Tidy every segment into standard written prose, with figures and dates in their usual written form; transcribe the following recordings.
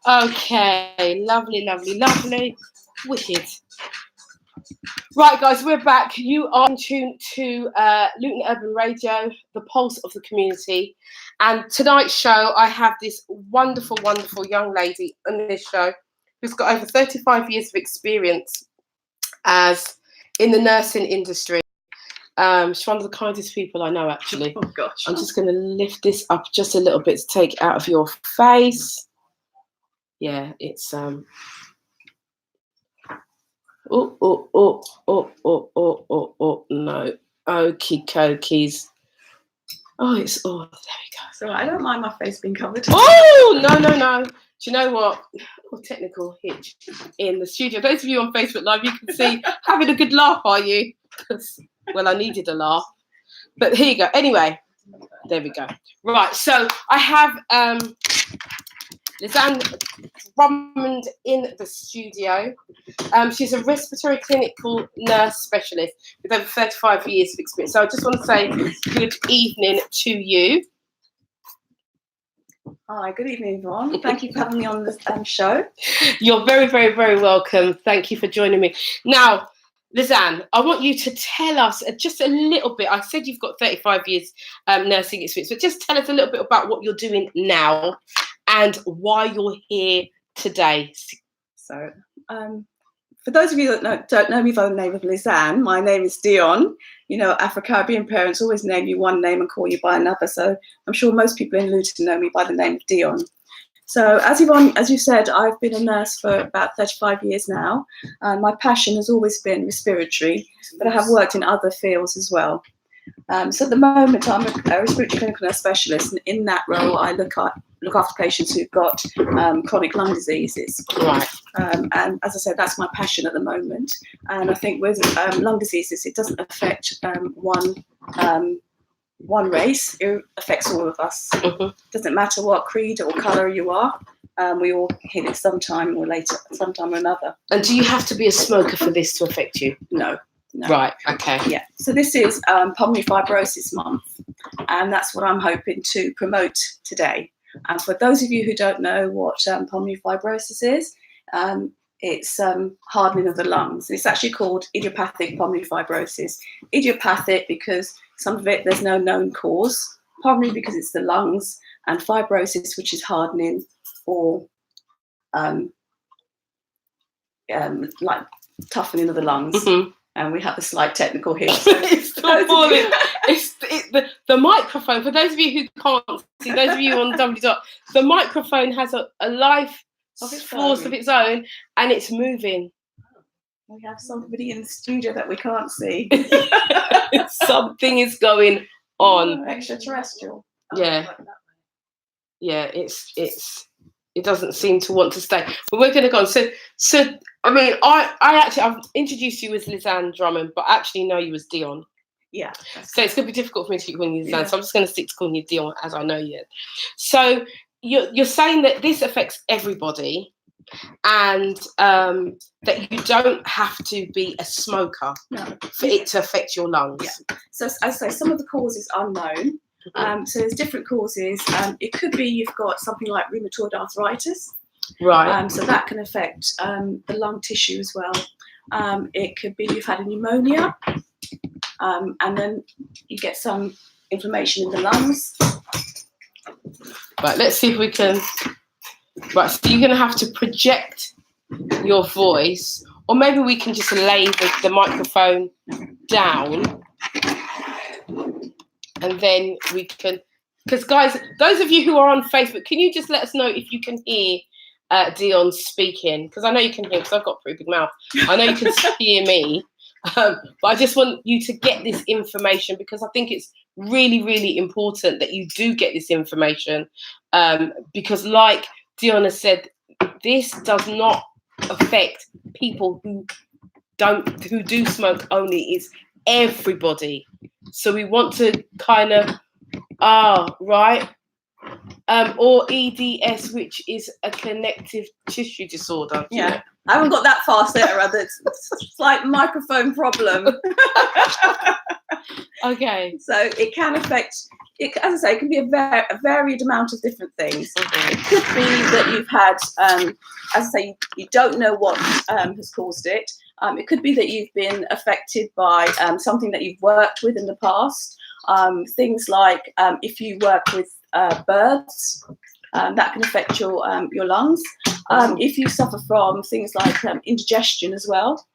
Okay, lovely, lovely, lovely. Wicked. Right, guys, we're back. You are in tune to Luton Urban Radio, the pulse of the community. And tonight's show, I have this wonderful, wonderful young lady on this show who's got over 35 years of experience as in the nursing industry. She's one of the kindest people I know, actually. Oh, gosh. I'm just going to lift this up just a little bit to take it out of your face. Yeah, it's Oh. No. Okie dokies. Oh, there we go. So I don't mind my face being covered. Oh, no. Do you know what? Oh, technical hitch in the studio. Those of you on Facebook Live, you can see having a good laugh, are you? Well, I needed a laugh. But here you go. Anyway, there we go. Right, so I have Lisanne Drummond in the studio. She's a respiratory clinical nurse specialist with over 35 years of experience. So I just want to say good evening to you. Hi, good evening, Yvonne. Thank you for having me on this show. You're very, very, very welcome. Thank you for joining me. Now, Lisanne, I want you to tell us just a little bit. I said you've got 35 years nursing experience, but just tell us a little bit about what you're doing now and why you're here today. So, for those of you that don't know me by the name of Lisanne, my name is Dion. You know, Afro-Caribbean parents always name you one name and call you by another. So I'm sure most people in Luton know me by the name of Dion. So as Yvonne, as you said, I've been a nurse for about 35 years now. My passion has always been respiratory, but I have worked in other fields as well. So at the moment, I'm a respiratory clinical nurse specialist, and in that role, I look after patients who've got chronic lung diseases. Right. And as I said, that's my passion at the moment. And I think with lung diseases, it doesn't affect one race, it affects all of us. Mm-hmm. Doesn't matter what creed or colour you are, we all hit it sometime or later, sometime or another. And do you have to be a smoker for this to affect you? No. Right, okay. Yeah, so this is Pulmonary Fibrosis Month, and that's what I'm hoping to promote today. And for those of you who don't know what pulmonary fibrosis is, it's hardening of the lungs. It's actually called idiopathic pulmonary fibrosis. Idiopathic because some of it there's no known cause. Pulmonary because it's the lungs, and fibrosis, which is hardening or like toughening of the lungs. Mm-hmm. And we have a slight technical hitch. The microphone, for those of you who can't see, those of you on the microphone has a life force of its own, and it's moving. We have somebody in the studio that we can't see. Something is going on. Extraterrestrial. Yeah. Yeah, it doesn't seem to want to stay. But we're going to go on. So I mean, I've introduced you as Lisanne Drummond, but I actually know you as Dion. Yeah. So it's going to be difficult for me to keep calling you Lisanne. Yeah. So I'm just going to stick to calling you Dion as I know you. So you're saying that this affects everybody, and that you don't have to be a smoker for it to affect your lungs. Yeah. So as I say, some of the causes are known. So there's different causes. It could be you've got something like rheumatoid arthritis. Right. So that can affect the lung tissue as well. It could be you've had a pneumonia, and then you get some inflammation in the lungs. Right, let's see if we can. Right, so you're going to have to project your voice, or maybe we can just lay the microphone down. And then we can, because guys, those of you who are on Facebook, can you just let us know if you can hear Dion speaking? Because I know you can hear, because I've got a pretty big mouth. I know you can hear me, but I just want you to get this information, because I think it's really, really important that you do get this information, because like Dion has said, this does not affect people who do smoke only. It's everybody. So we want to kind of, right, or EDS, which is a connective tissue disorder. Yeah, know? I haven't got that fast there, rather. It's like microphone problem. Okay. So it can affect as I say, it can be a varied amount of different things. Mhm. It could be that you've had, as I say, you don't know what has caused it. It could be that you've been affected by something that you've worked with in the past. Things like if you work with birds, that can affect your lungs. If you suffer from things like indigestion as well,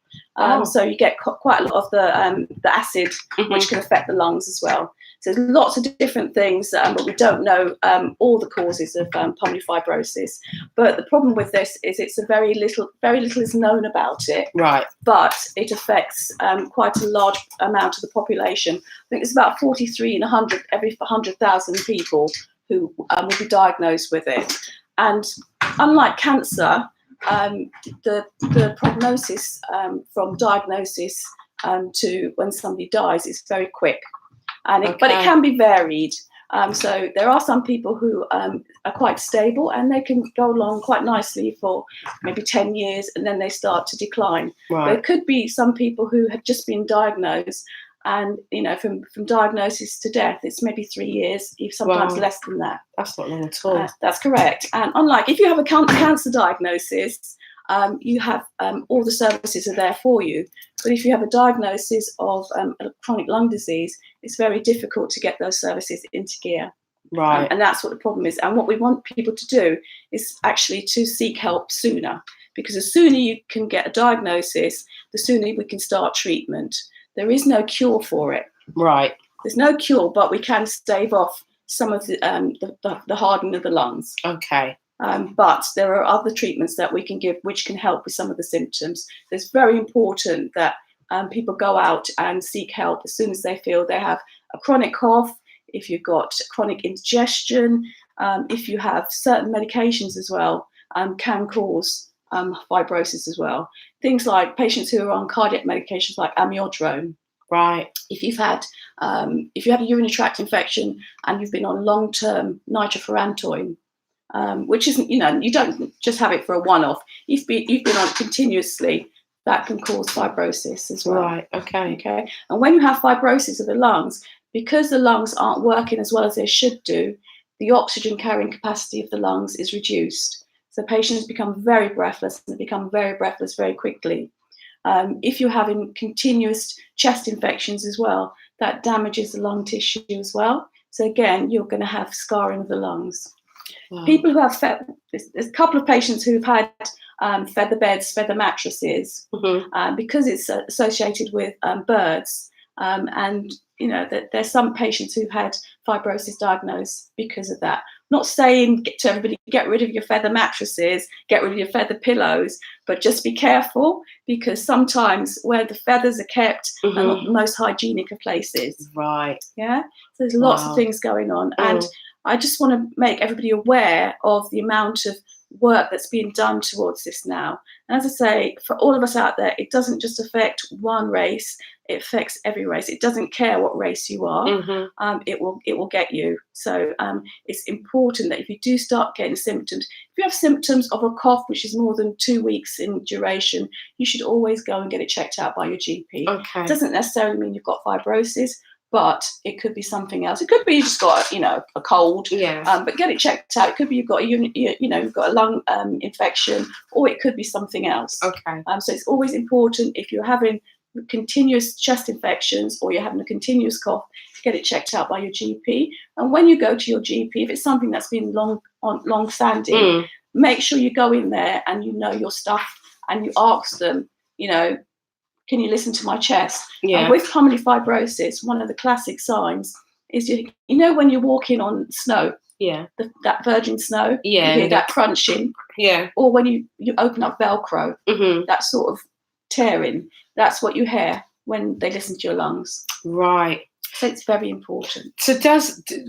so you get quite a lot of the acid, which can affect the lungs as well. So there's lots of different things, but we don't know all the causes of pulmonary fibrosis. But the problem with this is it's very little is known about it. Right. But it affects quite a large amount of the population. I think it's about 43 in every 100,000 people who will be diagnosed with it. And unlike cancer, the prognosis from diagnosis to when somebody dies is very quick. But it can be varied. So there are some people who are quite stable and they can go along quite nicely for maybe 10 years and then they start to decline. Right. There could be some people who have just been diagnosed and, from diagnosis to death, it's maybe 3 years, sometimes less than that. That's not long at all. That's correct. And unlike if you have a cancer diagnosis, you have all the services are there for you. But if you have a diagnosis of a chronic lung disease, it's very difficult to get those services into gear. Right. And that's what the problem is. And what we want people to do is actually to seek help sooner, because the sooner you can get a diagnosis, the sooner we can start treatment. There is no cure for it. Right. There's no cure, but we can stave off some of the hardening of the lungs. Okay. But there are other treatments that we can give which can help with some of the symptoms. So it's very important that people go out and seek help as soon as they feel they have a chronic cough, if you've got chronic indigestion, if you have certain medications as well, can cause fibrosis as well. Things like patients who are on cardiac medications like amiodarone. Right. If you've had a urinary tract infection and you've been on long-term nitrofurantoin, which isn't, you don't just have it for a one-off. You've been on it continuously, that can cause fibrosis as well. Right. Okay. And when you have fibrosis of the lungs, because the lungs aren't working as well as they should do, the oxygen carrying capacity of the lungs is reduced. So patients become very breathless and become very breathless very quickly. If you're having continuous chest infections as well, that damages the lung tissue as well. So again, you're going to have scarring of the lungs. Wow. People who have there's a couple of patients who've had feather beds, feather mattresses, because it's associated with birds. And there's some patients who've had fibrosis diagnosed because of that. Not saying to everybody, get rid of your feather mattresses, get rid of your feather pillows, but just be careful, because sometimes where the feathers are kept are not the most hygienic of places. Right. Yeah. So there's lots of things going on. And I just want to make everybody aware of the amount of work that's being done towards this now. And as I say, for all of us out there, it doesn't just affect one race, it affects every race. It doesn't care what race you are, it will get you. So it's important that if you do start getting symptoms, if you have symptoms of a cough which is more than 2 weeks in duration, you should always go and get it checked out by your GP. Okay. It doesn't necessarily mean you've got fibrosis, but it could be something else. It could be you just got a cold, but get it checked out. It could be you've got you've got a lung infection, or it could be something else. Okay. So it's always important, if you're having continuous chest infections or you're having a continuous cough, get it checked out by your GP. And when you go to your GP, if it's something that's been long standing, make sure you go in there and you know your stuff and you ask them, can you listen to my chest? Yeah. And with pulmonary fibrosis, one of the classic signs is, when you're walking on snow, that virgin snow, you hear that crunching, or when you open up Velcro, that sort of tearing, that's what you hear when they listen to your lungs. Right. So it's very important. So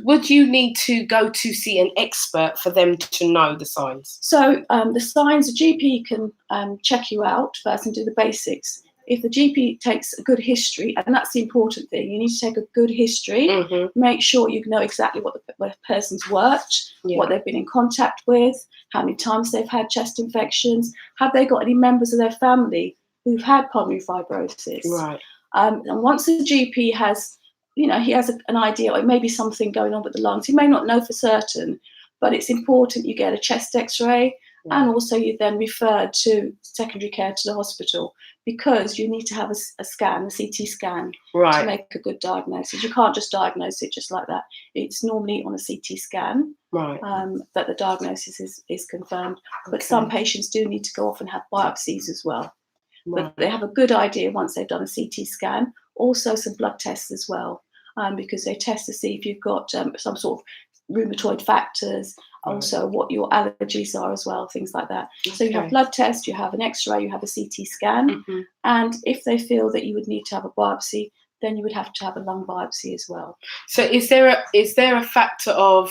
would you need to go to see an expert for them to know the signs? So the signs, the GP can check you out first and do the basics. If the GP takes a good history, and that's the important thing, you need to take a good history, make sure you know exactly what the person's worked, what they've been in contact with, how many times they've had chest infections, have they got any members of their family who've had pulmonary fibrosis. Right. And once the GP has you know, he has an idea, or maybe something going on with the lungs. He may not know for certain, but it's important you get a chest X-ray, and also you then refer to secondary care to the hospital, because you need to have a scan, a CT scan, to make a good diagnosis. You can't just diagnose it just like that. It's normally on a CT scan that the diagnosis is confirmed. But some patients do need to go off and have biopsies as well. But they have a good idea once they've done a CT scan. Also some blood tests as well, because they test to see if you've got some sort of rheumatoid factors, also what your allergies are as well, things like that. So you have blood tests, you have an X-ray, you have a CT scan, and if they feel that you would need to have a biopsy, then you would have to have a lung biopsy as well. So is there a factor of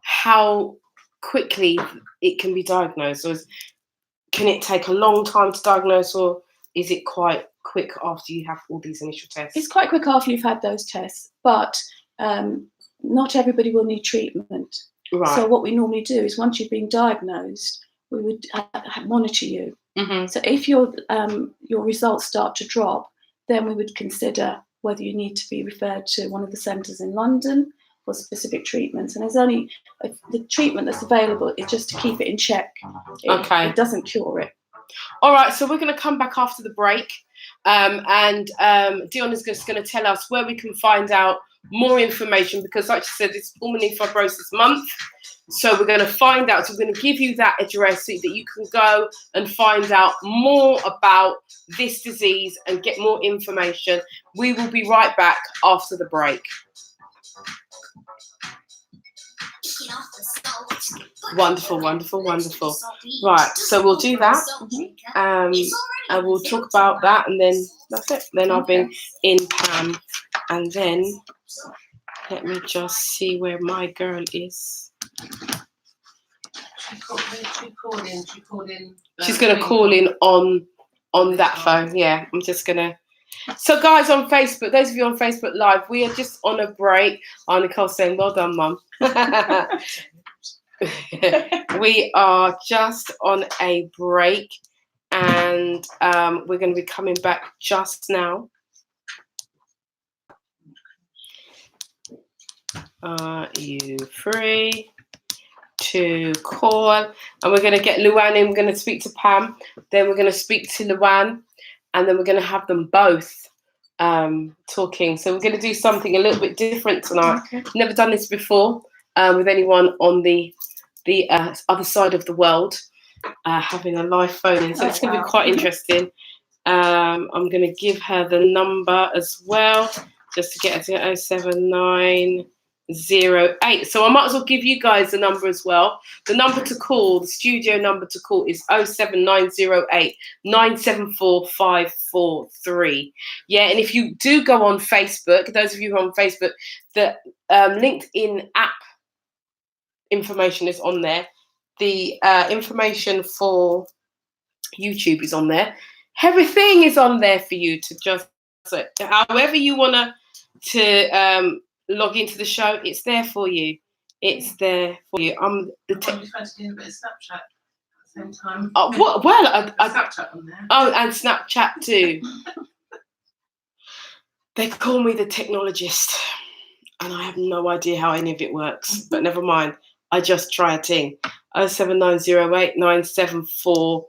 how quickly it can be diagnosed, or can it take a long time to diagnose, or is it quite quick after you have all these initial tests? It's quite quick after you've had those tests, but not everybody will need treatment. So what we normally do is, once you've been diagnosed, we would monitor you. So if your results start to drop, then we would consider whether you need to be referred to one of the centres in London for specific treatments. And there's only the treatment that's available is just to keep it in check. It doesn't cure it. All right, so we're going to come back after the break, and Dion is just going to tell us where we can find out more information, because like she said, it's Pulmonary Fibrosis Month. So we're going to find out. So we're going to give you that address so that you can go and find out more about this disease and get more information. We will be right back after the break. Wonderful, wonderful, wonderful. Right, so we'll do that. And we'll talk about that, and then that's it. Then I'll bring in Pam, and then let me just see where my girl is. She's going to call in on that phone. Yeah, I'm just going to. So guys on Facebook, those of you on Facebook Live, we are just on a break. Oh, Nicole's saying, well done, Mum. We are just on a break, and we're going to be coming back just now. Are you free to call? And we're going to get Luan in. We're going to speak to Pam. Then we're going to speak to Luan. And then we're going to have them both talking. So we're going to do something a little bit different tonight. Never done this before with anyone on the other side of the world, having a live phone in. So it's going to be quite interesting. I'm going to give her the number as well, just to get her to 07908. So I might as well give you guys the number as well. The number to call, the studio number to call, is 07908 974 543. Yeah, and if you do go on Facebook, those of you who are on Facebook, the LinkedIn app information is on there. The information for YouTube is on there. Everything is on there for you to just, so however you want to log into the show, it's there for you. It's there for you. I'm trying to do a bit of Snapchat at the same time. Oh, what? Well, Snapchat on there. Oh, and Snapchat too. They call me the technologist, and I have no idea how any of it works. But never mind. I just try a thing. 07908 974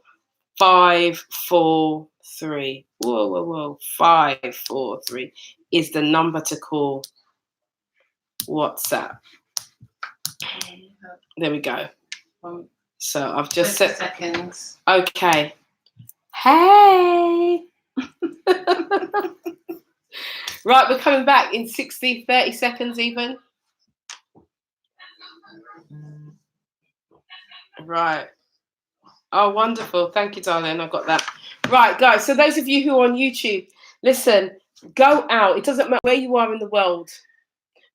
543. Whoa. 543 is the number to call. WhatsApp. There we go. So I've just set seconds. Okay. Hey. Right, we're coming back in 30 seconds even. Right. Oh, wonderful. Thank you, darling. I got that. Right, guys. So those of you who are on YouTube, listen, go out. It doesn't matter where you are in the world,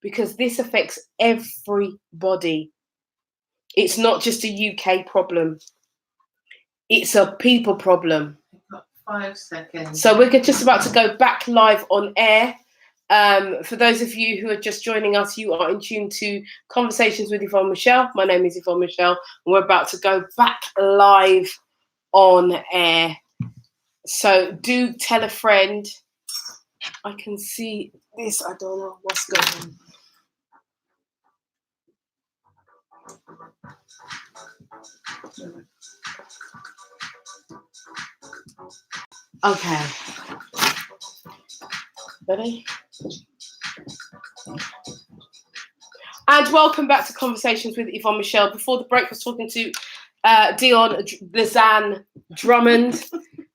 because this affects everybody. It's not just a UK problem. It's a people problem. We've got 5 seconds. So we're just about to go back live on air. For those of you who are just joining us, you are in tune to Conversations with Yvonne Michele. My name is Yvonne Michele, and we're about to go back live on air. So do tell a friend. I can see this. I don't know what's going on. Okay. Ready? And welcome back to Conversations with Yvonne Michele. Before the break, I was talking to Dion Lizanne Drummond.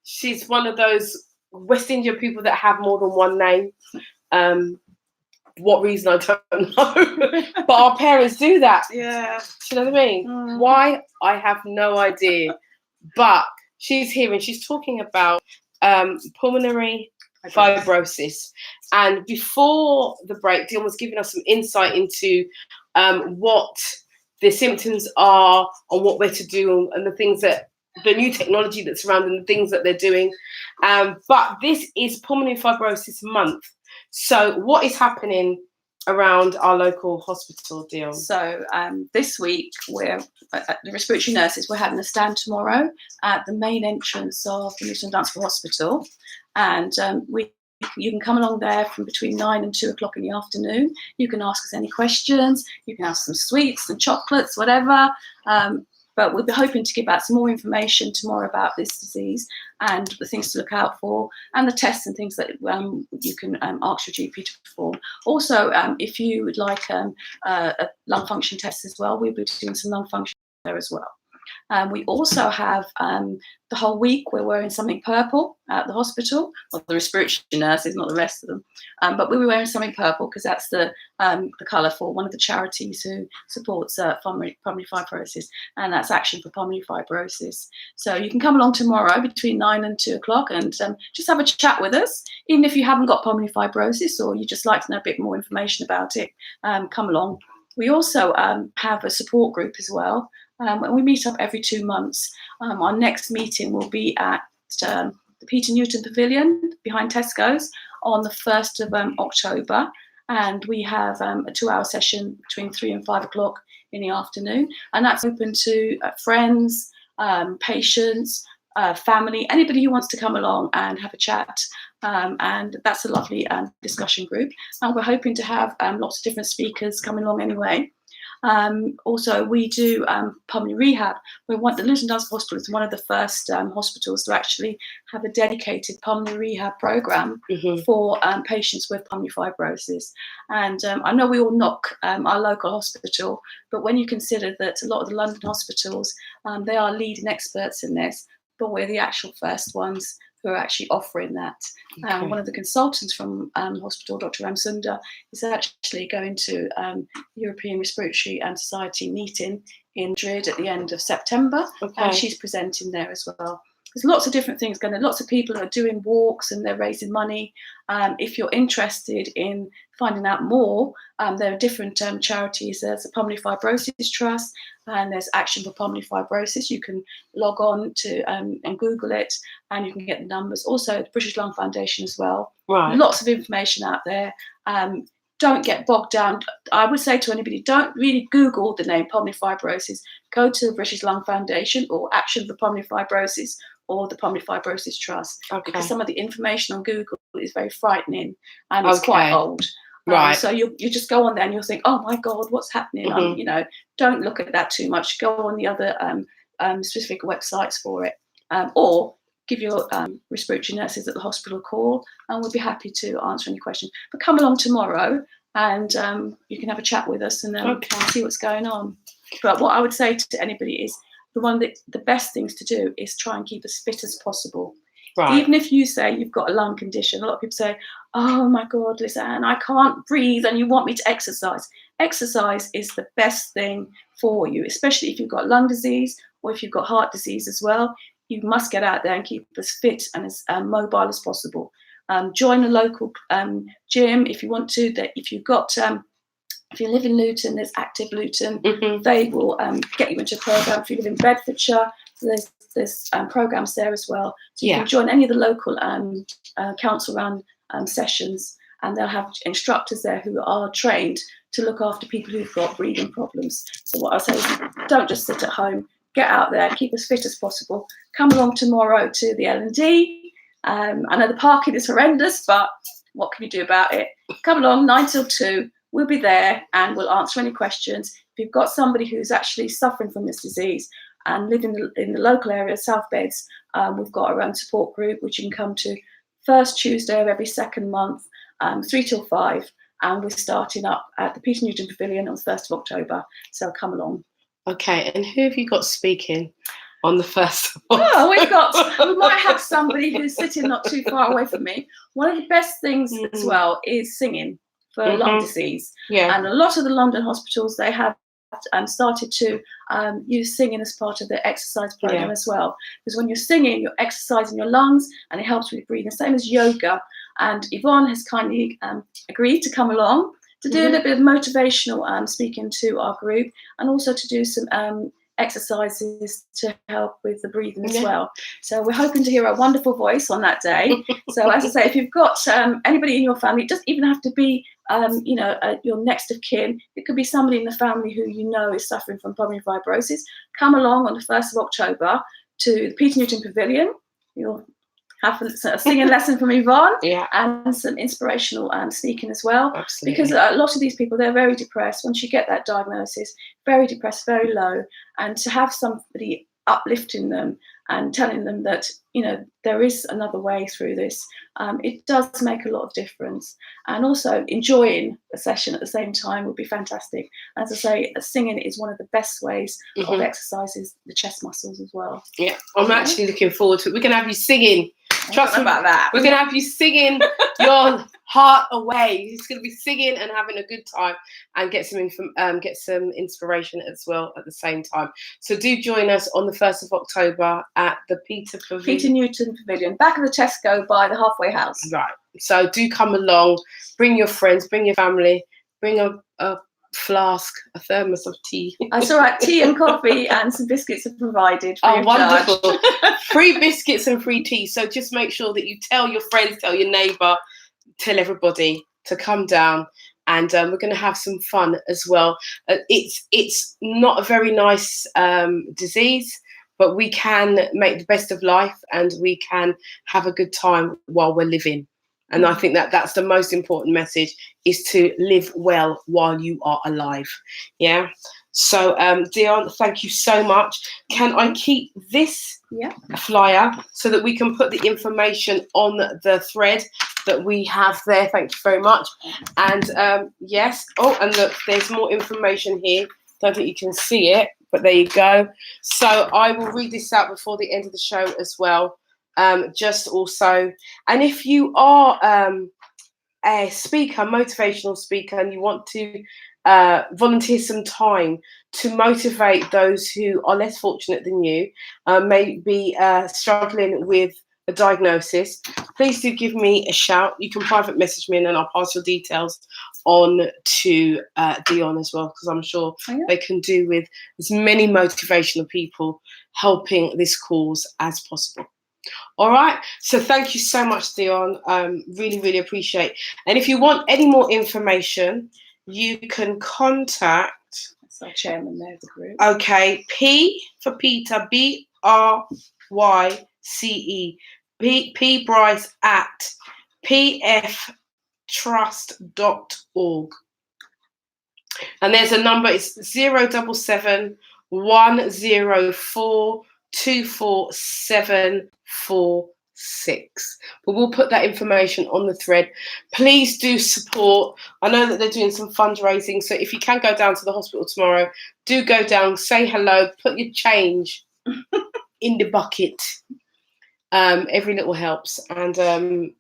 She's one of those West Indian people that have more than one name. What reason, I don't know. But our parents do that. Yeah. Do you know what I mean? Why? I have no idea. But she's here and she's talking about pulmonary fibrosis. And before the break, Dion was giving us some insight into what the symptoms are and what we're to do and the things that the new technology that's around and the things that they're doing. But this is Pulmonary Fibrosis Month. So what is happening around our local hospital, Dion? So this week, we're the respiratory nurses, we're having a stand tomorrow at the main entrance of the Luton Hospital. And you can come along there from between 9 and 2 o'clock in the afternoon. You can ask us any questions. You can have some sweets and chocolates, whatever. But we'll be hoping to give out some more information tomorrow about this disease and the things to look out for and the tests and things that you can ask your GP to perform. Also, if you would like a lung function test as well, we'll be doing some lung function there as well. We also have the whole week we're wearing something purple at the hospital. Well, the respiratory nurses, not the rest of them. But we were wearing something purple because that's the colour for one of the charities who supports pulmonary fibrosis, and that's Action for Pulmonary Fibrosis. So you can come along tomorrow between 9 and 2 o'clock and just have a chat with us. Even if you haven't got pulmonary fibrosis or you just like to know a bit more information about it, come along. We also have a support group as well. And we meet up every 2 months. Our next meeting will be at the Peter Newton Pavilion behind Tesco's on the 1st of October. And we have a 2-hour session between 3 and 5 o'clock in the afternoon. And that's open to friends, patients, family, anybody who wants to come along and have a chat. And that's a lovely discussion group. And we're hoping to have lots of different speakers coming along anyway. Also, we do pulmonary rehab. The Luton Hospital is one of the first hospitals to actually have a dedicated pulmonary rehab program for patients with pulmonary fibrosis. And I know we all knock our local hospital, but when you consider that a lot of the London hospitals, they are leading experts in this, but we're the actual first ones who are actually offering that. Okay. One of the consultants from the hospital, Dr. Ramsunda, is actually going to European Respiratory and Society meeting in Madrid at the end of September, and she's presenting there as well. There's lots of different things going on. Lots of people are doing walks and they're raising money. If you're interested in finding out more, there are different charities. There's the Pulmonary Fibrosis Trust and there's Action for Pulmonary Fibrosis. You can log on to and Google it and you can get the numbers. Also, the British Lung Foundation as well. Right. Lots of information out there. Don't get bogged down. I would say to anybody, don't really Google the name pulmonary fibrosis. Go to the British Lung Foundation or Action for Pulmonary Fibrosis or the Pulmonary Fibrosis Trust, because some of the information on Google is very frightening and it's quite old. Right. So you just go on there and you'll think, oh my God, what's happening? Don't look at that too much. Go on the other specific websites for it, or give your respiratory nurses at the hospital a call, and we'll be happy to answer any questions. But come along tomorrow, and you can have a chat with us and see what's going on. But what I would say to anybody is the best things to do is try and keep as fit as possible. Right. Even if you say you've got a lung condition, a lot of people say, oh my God, Lizanne, I can't breathe and you want me to exercise. Exercise is the best thing for you, especially if you've got lung disease or if you've got heart disease as well. You must get out there and keep as fit and as mobile as possible. Join a local gym if you want to. If you live in Luton, there's Active Luton. They will get you into a program. If you live in Bedfordshire, there's programs there as well. So you can join any of the local council-run sessions, and they'll have instructors there who are trained to look after people who've got breathing problems. So what I'll say is, don't just sit at home. Get out there, keep as fit as possible. Come along tomorrow to the L&D. I know the parking is horrendous, but what can you do about it? Come along, 9 till 2. We'll be there and we'll answer any questions. If you've got somebody who's actually suffering from this disease and live in the local area, South Beds, we've got our own support group, which you can come to first Tuesday of every second month, 3 till 5. And we're starting up at the Peter Newton Pavilion on the 1st of October. So come along. Okay, and who have you got speaking on the 1st of Oh, we might have somebody who's sitting not too far away from me. One of the best things as well is singing for lung disease. Yeah. And a lot of the London hospitals, they have started to use singing as part of their exercise program as well. Because when you're singing, you're exercising your lungs and it helps with breathing, same as yoga. And Yvonne has kindly agreed to come along to do a little bit of motivational speaking to our group, and also to do some exercises to help with the breathing as well. So we're hoping to hear a wonderful voice on that day. So as I say, if you've got anybody in your family, it doesn't even have to be your next of kin. It could be somebody in the family who you know is suffering from pulmonary fibrosis. Come along on the 1st of October to the Peter Newton Pavilion. You'll have a singing lesson from Yvonne and some inspirational speaking as well. Absolutely. Because a lot of these people, they're very depressed. Once you get that diagnosis, very depressed, very low, and to have somebody uplifting them and telling them that, there is another way through this, it does make a lot of difference. And also enjoying a session at the same time would be fantastic. As I say, singing is one of the best ways of exercises the chest muscles as well. Yeah, I'm actually looking forward to it. We're going to have you singing. Trust me about that. We're going to have you singing your heart away. It's going to be singing and having a good time, and get some inspiration as well at the same time. So do join us on the 1st of October at the Peter Newton Pavilion, back of the Tesco by the halfway house. Right. So do come along. Bring your friends. Bring your family. Bring a flask, a thermos of tea. That's all right. Tea and coffee and some biscuits are provided. Oh, wonderful. Free biscuits and free tea. So just make sure that you tell your friends, tell your neighbour, tell everybody to come down, and we're going to have some fun as well. It's not a very nice disease, but we can make the best of life and we can have a good time while we're living. And I think that's the most important message, is to live well while you are alive. Yeah. So, Dion, thank you so much. Can I keep this flyer so that we can put the information on the thread that we have there? Thank you very much. And yes. Oh, and look, there's more information here. Don't think you can see it, but there you go. So I will read this out before the end of the show as well. Just also, and if you are a speaker, motivational speaker, and you want to volunteer some time to motivate those who are less fortunate than you, may be struggling with a diagnosis, please do give me a shout. You can private message me and then I'll pass your details on to Dion as well, because I'm sure they can do with as many motivational people helping this cause as possible. All right, so thank you so much, Dion. Really, really appreciate. And if you want any more information, you can contact. That's our chairman there of the group. Okay, P for Peter, BRYCE, P Bryce at pftrust.org. And there's a number. It's 077 104 24746. But we'll put that information on the thread. Please do support. I know that they're doing some fundraising, so if you can go down to the hospital tomorrow, do go down, say hello, put your change in the bucket. Every little helps, and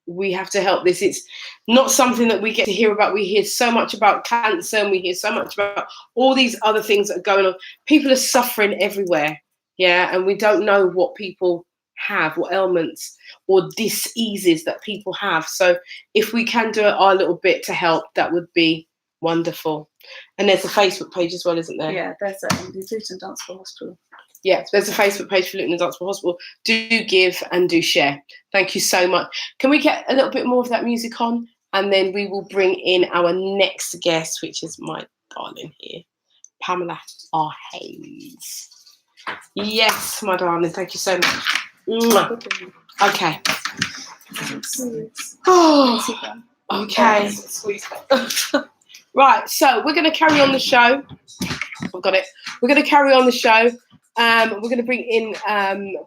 we have to help this. It's not something that we get to hear about. We hear so much about cancer, and we hear so much about all these other things that are going on. People are suffering everywhere. Yeah, and we don't know what people have, what ailments or diseases that people have. So if we can do our little bit to help, that would be wonderful. And there's a Facebook page as well, isn't there? Yeah, there's the Luton Dunstable Hospital. Yeah, there's a Facebook page for Luton Dunstable Hospital. Do give and do share. Thank you so much. Can we get a little bit more of that music on? And then we will bring in our next guest, which is my darling here, Pamela R. Haynes. Yes, my darling. Thank you so much. Okay. Oh, okay. Right, so we're going to carry on the show. I've got it. We're going to carry on the show. We're going to bring in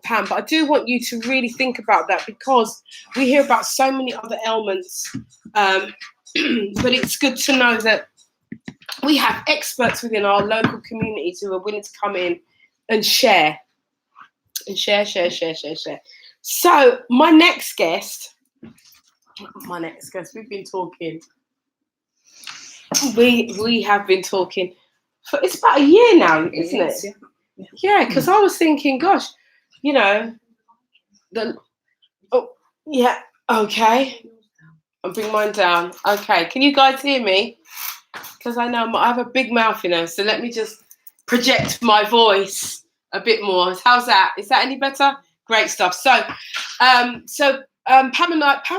Pam, but I do want you to really think about that, because we hear about so many other ailments, but it's good to know that we have experts within our local communities who are willing to come in and share. So my next guest, we've been talking. We have been talking for, it's about a year now, isn't it? Yeah, because I was thinking, gosh, you know, okay. I'll bring mine down. Okay, can you guys hear me? Because I know I have a big mouth, you know, so let me just project my voice a bit more. How's that? Is that any better? Great stuff. So, Pam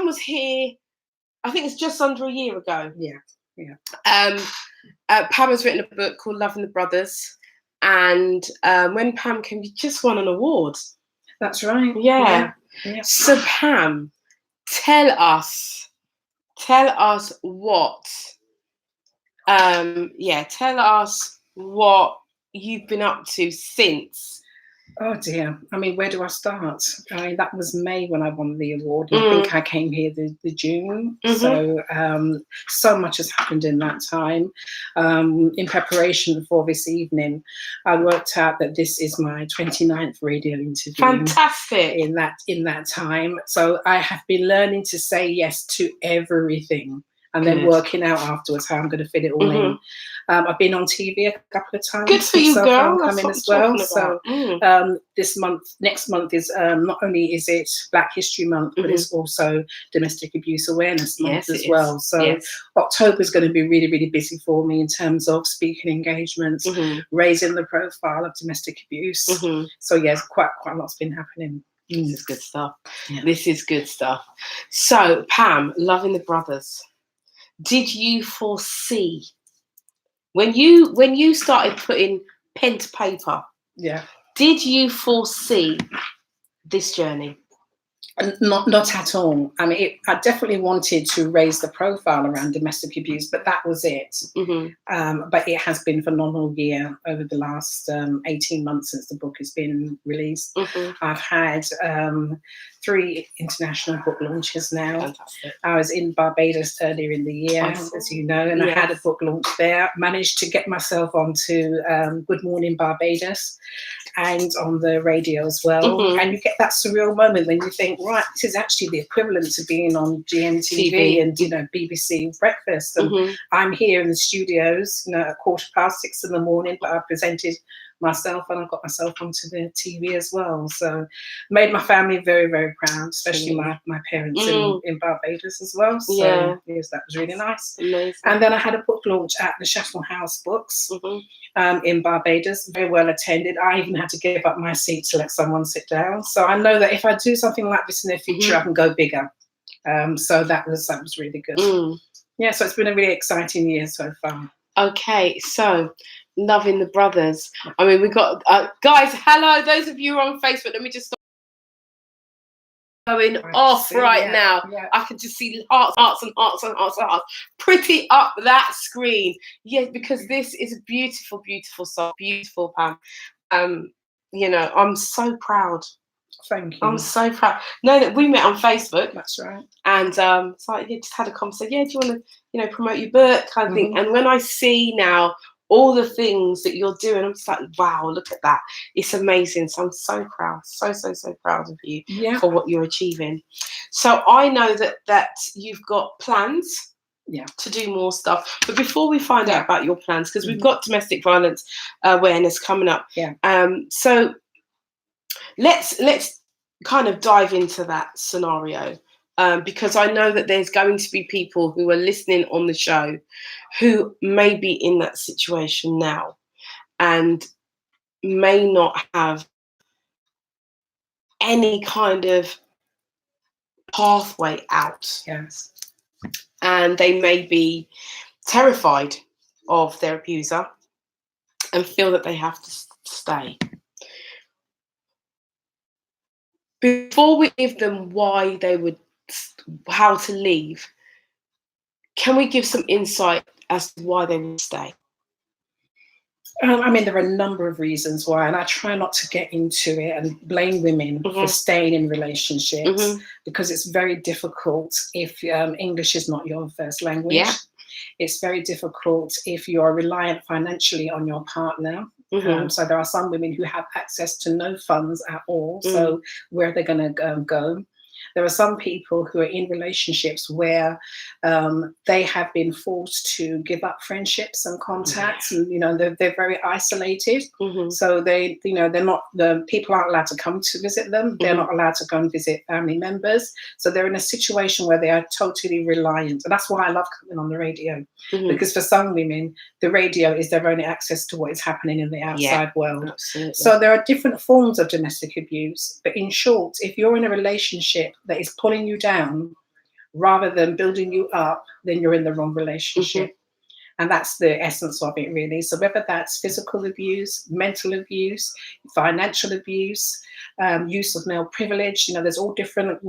was here, I think it's just under a year ago. Yeah. Pam has written a book called Loving the Brothers, and when Pam came, you just won an award. That's right. Yeah. So Pam, tell us what you've been up to since. Oh dear. I mean, where do I start? That was May when I won the award. I think I came here the June. So so much has happened in that time. In preparation for this evening, I worked out that this is my 29th radio interview. Fantastic. In that time. So I have been learning to say yes to everything, and then working out afterwards how I'm going to fit it all in. I've been on TV a couple of times. Good for you, girl. Coming as well. So next month is not only is it Black History Month, but it's also Domestic Abuse Awareness Month as well. So October is going to be really, really busy for me in terms of speaking engagements, raising the profile of domestic abuse. So yes, quite a lot's been happening. This is good stuff. Yeah. This is good stuff. So Pam, Loving the Brothers. Did you foresee when you started putting pen to paper? Yeah. Did you foresee this journey? Not at all. I mean, I definitely wanted to raise the profile around domestic abuse, but that was it. But it has been a phenomenal year over the last 18 months since the book has been released. I've had 3 international book launches now. Fantastic. I was in Barbados earlier in the year, as you know, and I had a book launch there. Managed to get myself onto Good Morning Barbados and on the radio as well. And you get that surreal moment when you think, right, this is actually the equivalent to being on GMTV and, you know, BBC Breakfast. And I'm here in the studios, you know, at 6:15 in the morning, but I presented myself and I got myself onto the TV as well. So made my family very, very proud, especially my parents in Barbados as well. So yes, that was really nice. Amazing. And then I had a book launch at the Chatham House Books in Barbados, very well attended. I even had to give up my seat to let someone sit down. So I know that if I do something like this in the future, I can go bigger. So that was really good. Yeah, so it's been a really exciting year so far. Okay, so Loving the Brothers. I mean, we got guys. Hello, those of you who are on Facebook. Let me just stop going off now. Yeah. I can just see hearts, pretty up that screen. Yes, because this is a beautiful, beautiful song. Beautiful, Pam. You know, I'm so proud. Thank you. I'm so proud. No, that we met on Facebook. That's right. And so I just had a conversation. Yeah, do you want to, you know, promote your book kind of thing? And when I see now all the things that you're doing, I'm just like, wow, look at that. It's amazing. So I'm so proud, so proud of you for what you're achieving. So I know that you've got plans to do more stuff. But before we find out about your plans, because we've got domestic violence awareness coming up. So let's kind of dive into that scenario. Because I know that there's going to be people who are listening on the show who may be in that situation now and may not have any kind of pathway out. Yes. And they may be terrified of their abuser and feel that they have to stay. Before we give them why they would how to leave, can we give some insight as to why they would stay? I mean, there are a number of reasons why, and I try not to get into it and blame women for staying in relationships, because it's very difficult if English is not your first language. Yeah. It's very difficult if you are reliant financially on your partner. So there are some women who have access to no funds at all. So where are they going to go? There are some people who are in relationships where they have been forced to give up friendships and contacts, and they're very isolated. So they're not, the people aren't allowed to come to visit them. They're not allowed to go and visit family members. So they're in a situation where they are totally reliant, and that's why I love coming on the radio, because for some women, the radio is their only access to what is happening in the outside world. Absolutely. So there are different forms of domestic abuse, but in short, if you're in a relationship that is pulling you down rather than building you up, then you're in the wrong relationship. And that's the essence of it, really. So whether that's physical abuse, mental abuse, financial abuse, use of male privilege, there's all different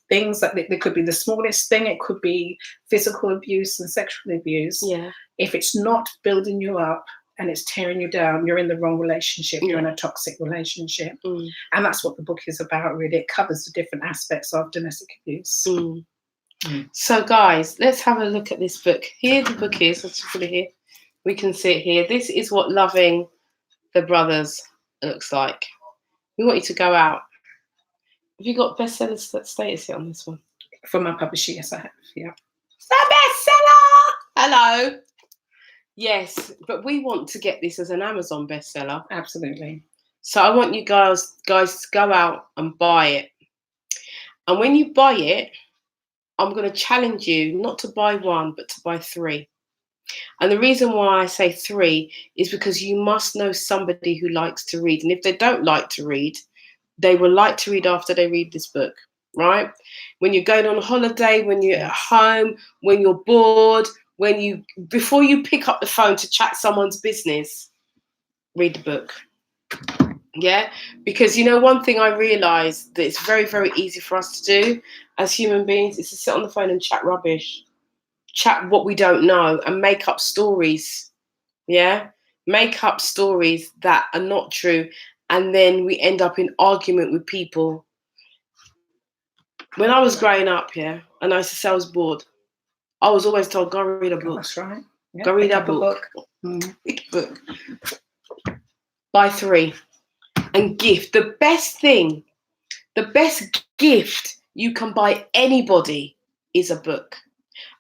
things. That there could be the smallest thing, it could be physical abuse and sexual abuse. Yeah. If it's not building you up and it's tearing you down, you're in the wrong relationship. You're in a toxic relationship. And that's what the book is about, really. It covers the different aspects of domestic abuse. So guys, let's have a look at this book. Here the book is, let's put it here. We can see it here. This is what loving the brothers looks like. We want you to go out. Have you got bestseller status here on this one? For my publisher, yes, I have. Yeah. The bestseller! Hello. Yes, but we want to get this as an Amazon bestseller. Absolutely. So I want you guys to go out and buy it. And when you buy it, I'm going to challenge you not to buy one, but to buy 3. And the reason why I say 3 is because you must know somebody who likes to read. And if they don't like to read, they will like to read after they read this book, right? When you're going on holiday, when you're at home, when you're bored, before you pick up the phone to chat someone's business, read the book. Yeah, because one thing I realized that it's very, very easy for us to do as human beings is to sit on the phone and chat rubbish, chat what we don't know, and make up stories. Yeah, make up stories that are not true, and then we end up in argument with people. When I was growing up, and I used to say I was bored, I was always told, go read a book. That's right. Yeah, go read a book. Read a book. Buy 3. And gift. The best gift you can buy anybody is a book.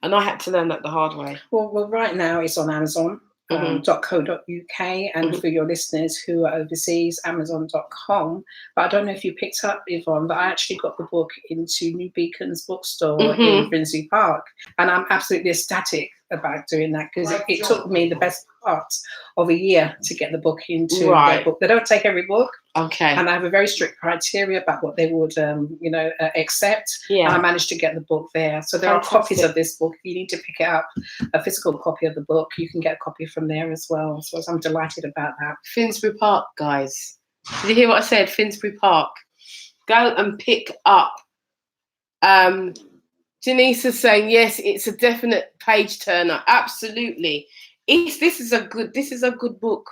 And I had to learn that the hard way. Well, right now it's on Amazon. .co.uk, and for your listeners who are overseas, Amazon.com. But I don't know if you picked up, Yvonne, but I actually got the book into New Beacon's bookstore in Finsbury Park, and I'm absolutely ecstatic about doing that, because it took me the best part of a year to get the book into their book. They don't take every book. Okay. And I have a very strict criteria about what they would, accept. Yeah. And I managed to get the book there. So there are copies of this book. If you need to pick it up, a physical copy of the book, you can get a copy from there as well. So I'm delighted about that. Finsbury Park, guys. Did you hear what I said? Finsbury Park. Go and pick up. Janice is saying, yes, it's a definite page turner. Absolutely. This is a good book.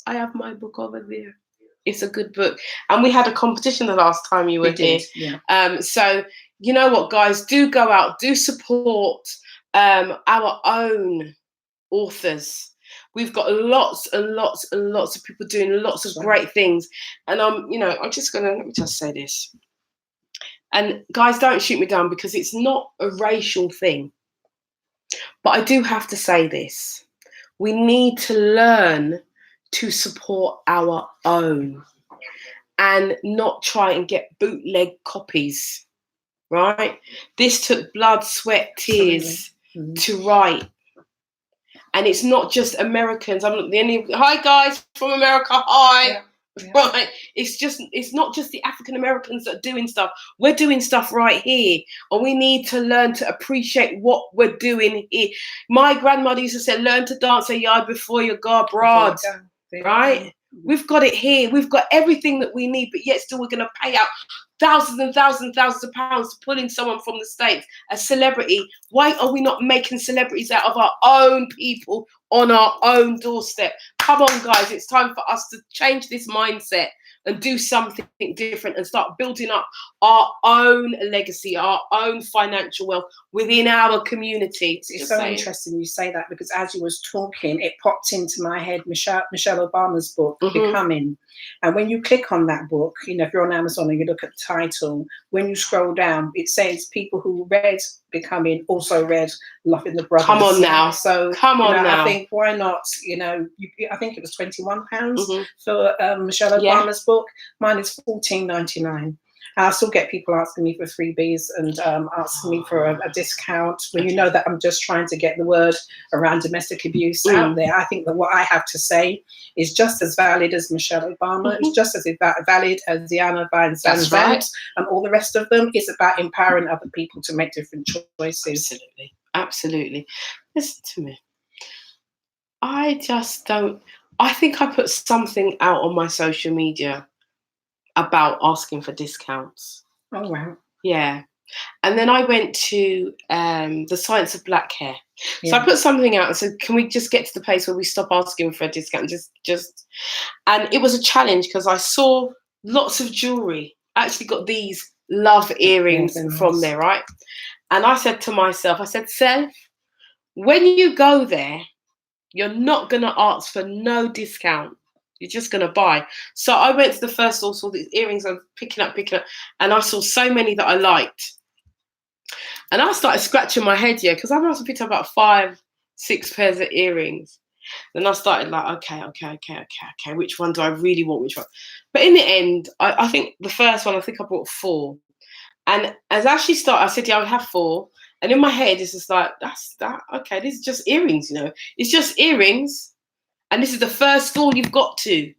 I have my book over there. It's a good book. And we had a competition the last time you were here. Yeah. So you know what, guys, do go out, do support our own authors. We've got lots and lots and lots of people doing lots of great things. And let me just say this. And guys, don't shoot me down, because it's not a racial thing. But I do have to say this. We need to learn to support our own and not try and get bootleg copies, right? This took blood, sweat, tears to write. And it's not just Americans. I'm not the only. Hi, guys from America. Hi. Yeah. Yeah. Right. It's not just the African Americans that are doing stuff. We're doing stuff right here. And we need to learn to appreciate what we're doing here. My grandmother used to say, learn to dance a yard before you go abroad. Right? We've got it here. We've got everything that we need, but yet still we're going to pay out thousands and thousands and thousands of pounds to pull in someone from the States, a celebrity. Why are we not making celebrities out of our own people on our own doorstep? Come on, guys. It's time for us to change this mindset and do something different and start building up our own legacy, our own financial wealth within our community. It's so interesting you say that, because as you was talking, it popped into my head Michelle Obama's book, Becoming. And when you click on that book, you know, if you're on Amazon and you look at the title, when you scroll down, it says people who read Becoming also read Loving the Brothers. Come on now. So come on now. I think, why not, you know, I think it was £21 for Michelle Obama's book. Mine is £14.99. I still get people asking me for freebies and asking me for a discount when you know that I'm just trying to get the word around domestic abuse out there. I think that what I have to say is just as valid as Michelle Obama. It's just as valid as Diana Vine-Zandt and all the rest of them. It's about empowering other people to make different choices. Absolutely. Absolutely. Listen to me. I just don't. I think I put something out on my social media about asking for discounts. Oh, wow. Yeah. And then I went to the Science of Black Hair. So I put something out and said, can we just get to the place where we stop asking for a discount? And it was a challenge because I saw lots of jewelry. I actually got these love earrings from there, right? And I said to myself, Self, when you go there, you're not going to ask for no discount. You're just going to buy. So I went to the first store, saw these earrings, I was picking up, and I saw so many that I liked. And I started scratching my head, because I must have picked up about 5-6 pairs of earrings. Then I started like, okay, which one do I really want, which one? But in the end, I think the first one, I think I bought 4. And as I actually started, I said, I would have 4. And in my head, it's just like, okay, this is just earrings, It's just earrings. And this is the first store you've got to.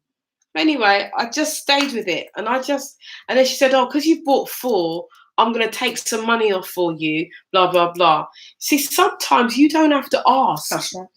Anyway, I just stayed with it. And then she said, because you've bought 4, I'm going to take some money off for you, blah, blah, blah. See, sometimes you don't have to ask. That's right.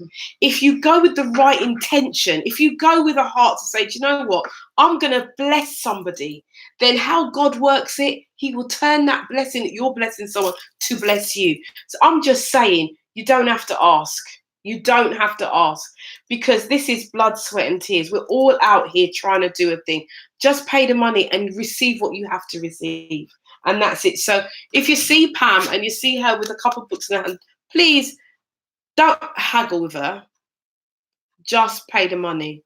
If you go with the right intention, if you go with a heart to say, do you know what? I'm going to bless somebody. Then how God works it, he will turn that blessing that you're blessing someone to bless you. So I'm just saying, you don't have to ask. You don't have to ask, because this is blood, sweat and tears. We're all out here trying to do a thing. Just pay the money and receive what you have to receive. And that's it. So if you see Pam and you see her with a couple of books in her hand, please don't haggle with her. Just pay the money.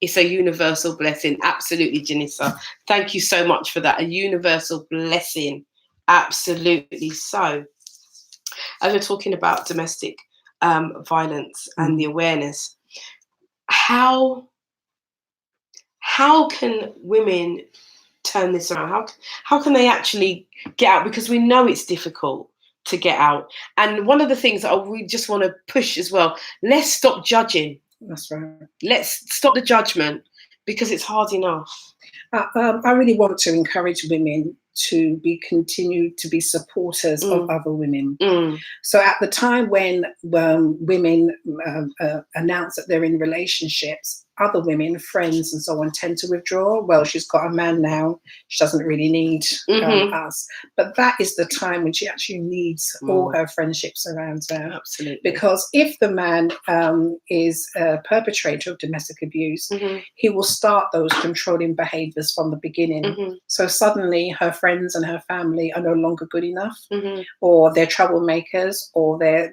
It's a universal blessing. Absolutely, Janissa. Thank you so much for that. A universal blessing. Absolutely so. As we're talking about domestic violence and the awareness, how can women turn this around? How can they actually get out? Because we know it's difficult to get out. And one of the things that we just want to push as well, let's stop judging. That's right. Let's stop the judgment, because it's hard enough. I really want to encourage women to continue to be supporters of other women. So at the time when women announce that they're in relationships, other women, friends and so on, tend to withdraw. Well, she's got a man now, she doesn't really need us. But that is the time when she actually needs all her friendships around her. Absolutely. Because if the man is a perpetrator of domestic abuse, he will start those controlling behaviours from the beginning. So suddenly her friends and her family are no longer good enough, or they're troublemakers, or they're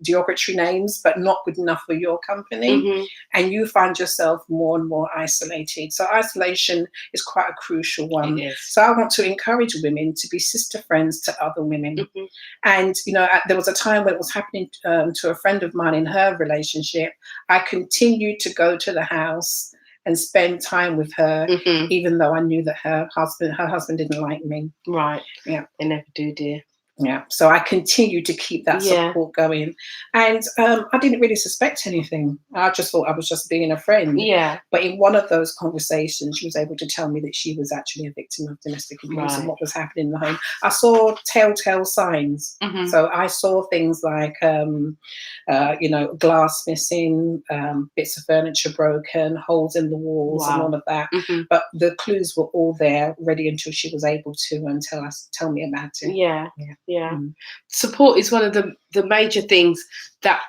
derogatory names, but not good enough for your company. And you find yourself more and more isolated. So isolation is quite a crucial one. So I want to encourage women to be sister friends to other women. And there was a time when it was happening to a friend of mine in her relationship. I continued to go to the house and spend time with her, even though I knew that her husband didn't like me. Right. Yeah. They never do, dear. Yeah, so I continued to keep that support going, and I didn't really suspect anything. I just thought I was just being a friend. Yeah. But in one of those conversations, she was able to tell me that she was actually a victim of domestic abuse and what was happening in the home. I saw telltale signs. So I saw things like, glass missing, bits of furniture broken, holes in the walls, and all of that. But the clues were all there, ready until she was able to tell me about it. Yeah. Support is one of the major things that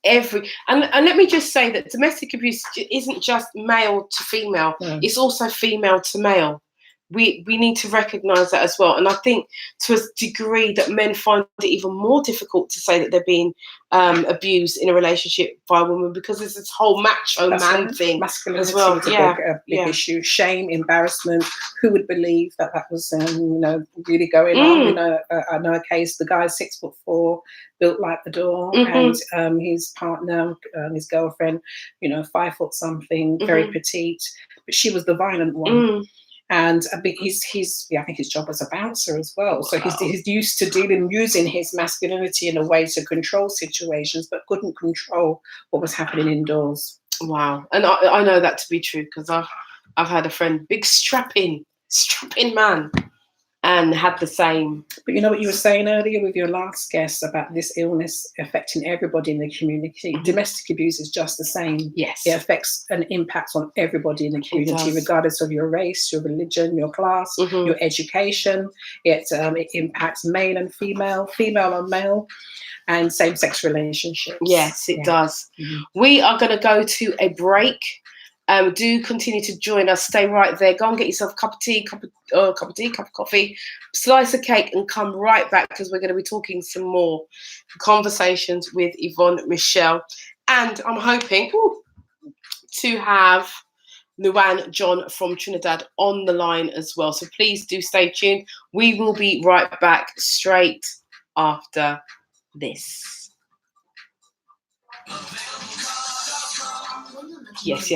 and let me just say that domestic abuse isn't just male to female, it's also female to male. We need to recognise that as well. And I think to a degree that men find it even more difficult to say that they're being abused in a relationship by a woman, because there's this whole macho man thing masculinity as well. Was a big issue. Shame, embarrassment. Who would believe that was really going on? I know a case. The guy's 6'4", built like the door, and his partner, his girlfriend, 5 foot something, very petite, but she was the violent one. And I think I think his job was a bouncer as well. So he's used to using his masculinity in a way to control situations, but couldn't control what was happening indoors. Wow. And I know that to be true, because I've had a friend, big strapping man, and had the same. But you know what you were saying earlier with your last guest about this illness affecting everybody in the community? Domestic abuse is just the same. Yes. It affects and impacts on everybody in the community, regardless of your race, your religion, your class, your education. It impacts male and female, female and male, and same-sex relationships. Yes, it does. We are going to go to a break. Do continue to join us. Stay right there. Go and get yourself a cup of coffee, slice of cake, and come right back, because we're going to be talking some more conversations with Yvonne Michele. And I'm hoping to have Luan John from Trinidad on the line as well. So please do stay tuned. We will be right back straight after this. Yes.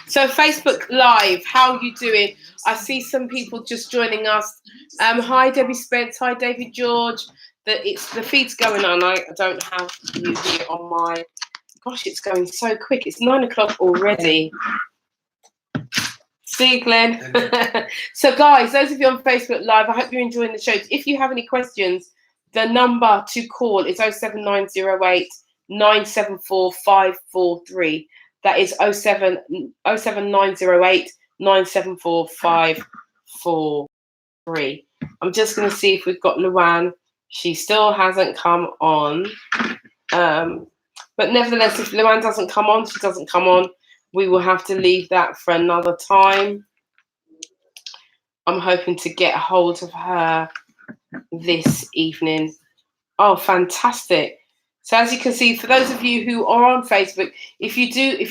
So Facebook Live, how are you doing? I see some people just joining us. Hi, Debbie Spence. Hi, David George. The feed's going on. I don't have you here on my... Gosh, it's going so quick. It's 9 o'clock already. See you, Glenn. So, guys, those of you on Facebook Live, I hope you're enjoying the show. If you have any questions, the number to call is 07908 974 543. That is 07908 974 543. I'm just going to see if we've got Luan. She still hasn't come on. But nevertheless, if Luan doesn't come on, she doesn't come on. We will have to leave that for another time. I'm hoping to get a hold of her this evening. Oh, fantastic. So as you can see, for those of you who are on Facebook, if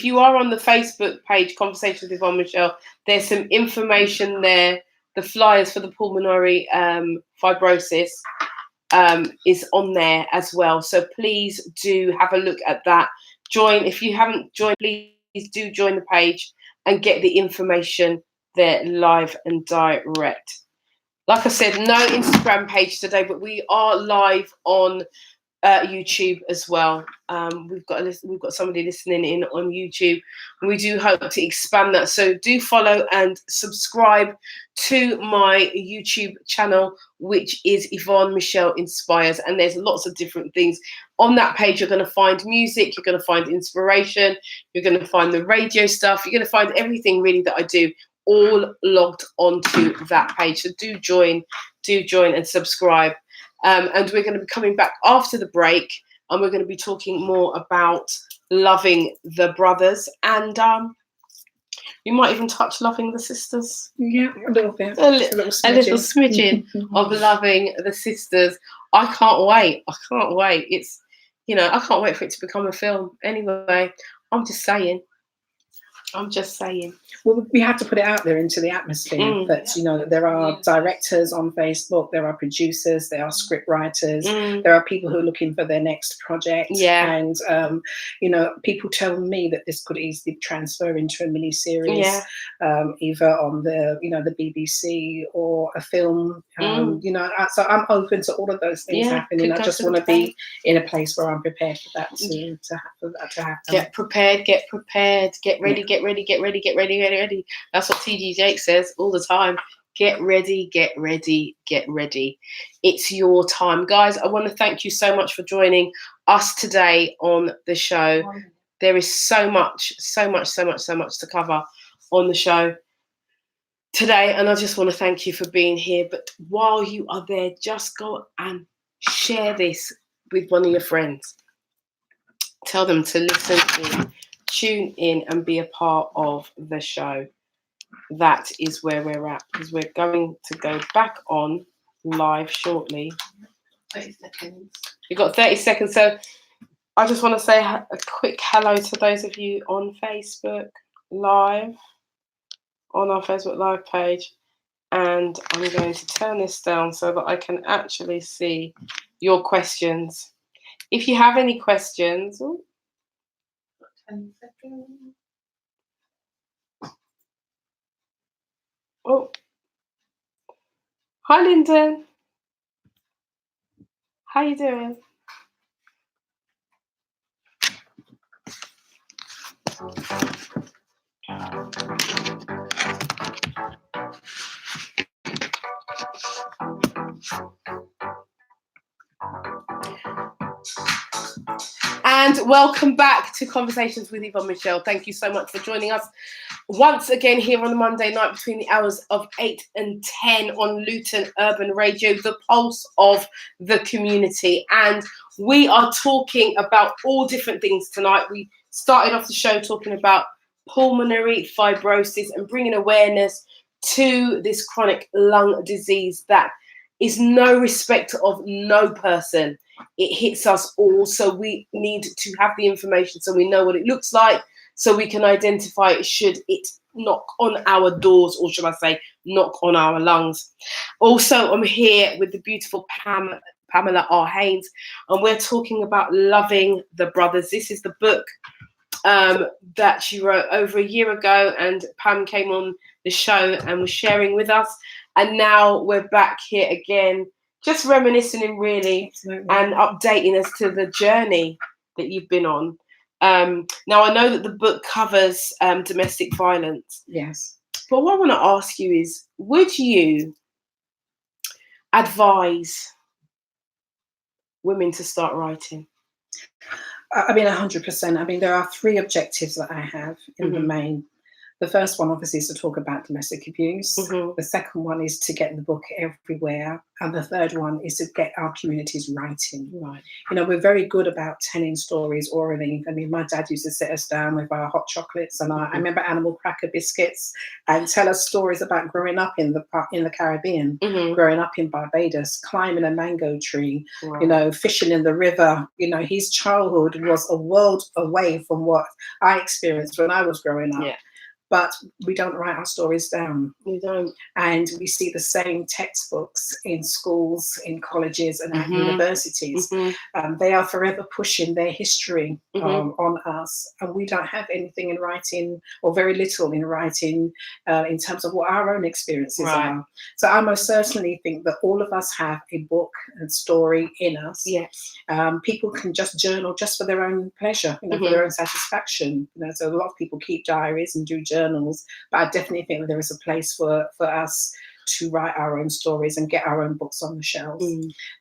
you are on the Facebook page, Conversations with Yvonne Michele, there's some information there. The flyers for the pulmonary fibrosis is on there as well. So please do have a look at that. Join. If you haven't joined, please do join the page and get the information there live and direct. Like I said, no Instagram page today, but we are live on YouTube as well. We've got somebody listening in on YouTube, and we do hope to expand that. So do follow and subscribe to my YouTube channel, which is Yvonne Michele Inspires, and there's lots of different things on that page. You're going to find music, you're going to find inspiration, you're going to find the radio stuff, you're going to find everything really that I do, all logged onto that page. So do join and subscribe. And we're going to be coming back after the break, and we're going to be talking more about loving the brothers, and we might even touch loving the sisters. Yeah, a little bit. A little smidgen of loving the sisters. I can't wait. It's, I can't wait for it to become a film. Anyway, I'm just saying. I'm just saying. Well, we have to put it out there into the atmosphere that, you know, that there are directors on Facebook, there are producers, there are script writers, there are people who are looking for their next project. Yeah. And, you know, people tell me that this could easily transfer into a mini-series, either on the, you know, the BBC or a film, you know, so I'm open to all of those things happening. I just want to be in a place where I'm prepared for that to happen. Get prepared, get ready, get ready, get ready, get ready, get ready. That's what TG Jake says all the time. Get ready, get ready, get ready. It's your time. Guys, I want to thank you so much for joining us today on the show. There is so much to cover on the show today, and I just want to thank you for being here. But while you are there, just go and share this with one of your friends. Tell them to listen in, tune in, and be a part of the show. That is where we're at, because we're going to go back on live shortly. 30 seconds. You've got 30 seconds. So I just want to say a quick hello to those of you on Facebook Live, on our Facebook Live page. And I'm going to turn this down so that I can actually see your questions. If you have any questions, 10 seconds. Oh, hi, Lyndon. How you doing? And welcome back to Conversations with Yvonne Michele. Thank you so much for joining us once again here on a Monday night between the hours of 8 and 10 on Luton Urban Radio, the pulse of the community. And we are talking about all different things tonight. We started off the show talking about pulmonary fibrosis and bringing awareness to this chronic lung disease that is no respect of no person. It hits us all, so we need to have the information so we know what it looks like, so we can identify it should it knock on our doors, or should I say knock on our lungs. Also, I'm here with the beautiful Pamela R. Haynes, and we're talking about Loving the Brothers. This is the book that she wrote over a year ago, and Pam came on the show and was sharing with us, and now we're back here again, just reminiscing really. Absolutely. And updating us to the journey that you've been on. Now, I know that the book covers domestic violence. Yes. But what I want to ask you is, would you advise women to start writing? I mean, 100%. I mean, there are 3 objectives that I have in the main. The first one, obviously, is to talk about domestic abuse. The second one is to get the book everywhere. And the third one is to get our communities writing. Right. You know, we're very good about telling stories orally. I mean, my dad used to sit us down with our hot chocolates, and I remember animal cracker biscuits, and tell us stories about growing up in the Caribbean, growing up in Barbados, climbing a mango tree, you know, fishing in the river. You know, his childhood was a world away from what I experienced when I was growing up. Yeah. But we don't write our stories down. We don't. And we see the same textbooks in schools, in colleges, and at universities. They are forever pushing their history on us. And we don't have anything in writing, or very little in writing, in terms of what our own experiences are. So I most certainly think that all of us have a book and story in us. Yes. People can just journal just for their own pleasure, you know, for their own satisfaction. You know, so a lot of people keep diaries and do journals, but I definitely think that there is a place for us to write our own stories and get our own books on the shelves.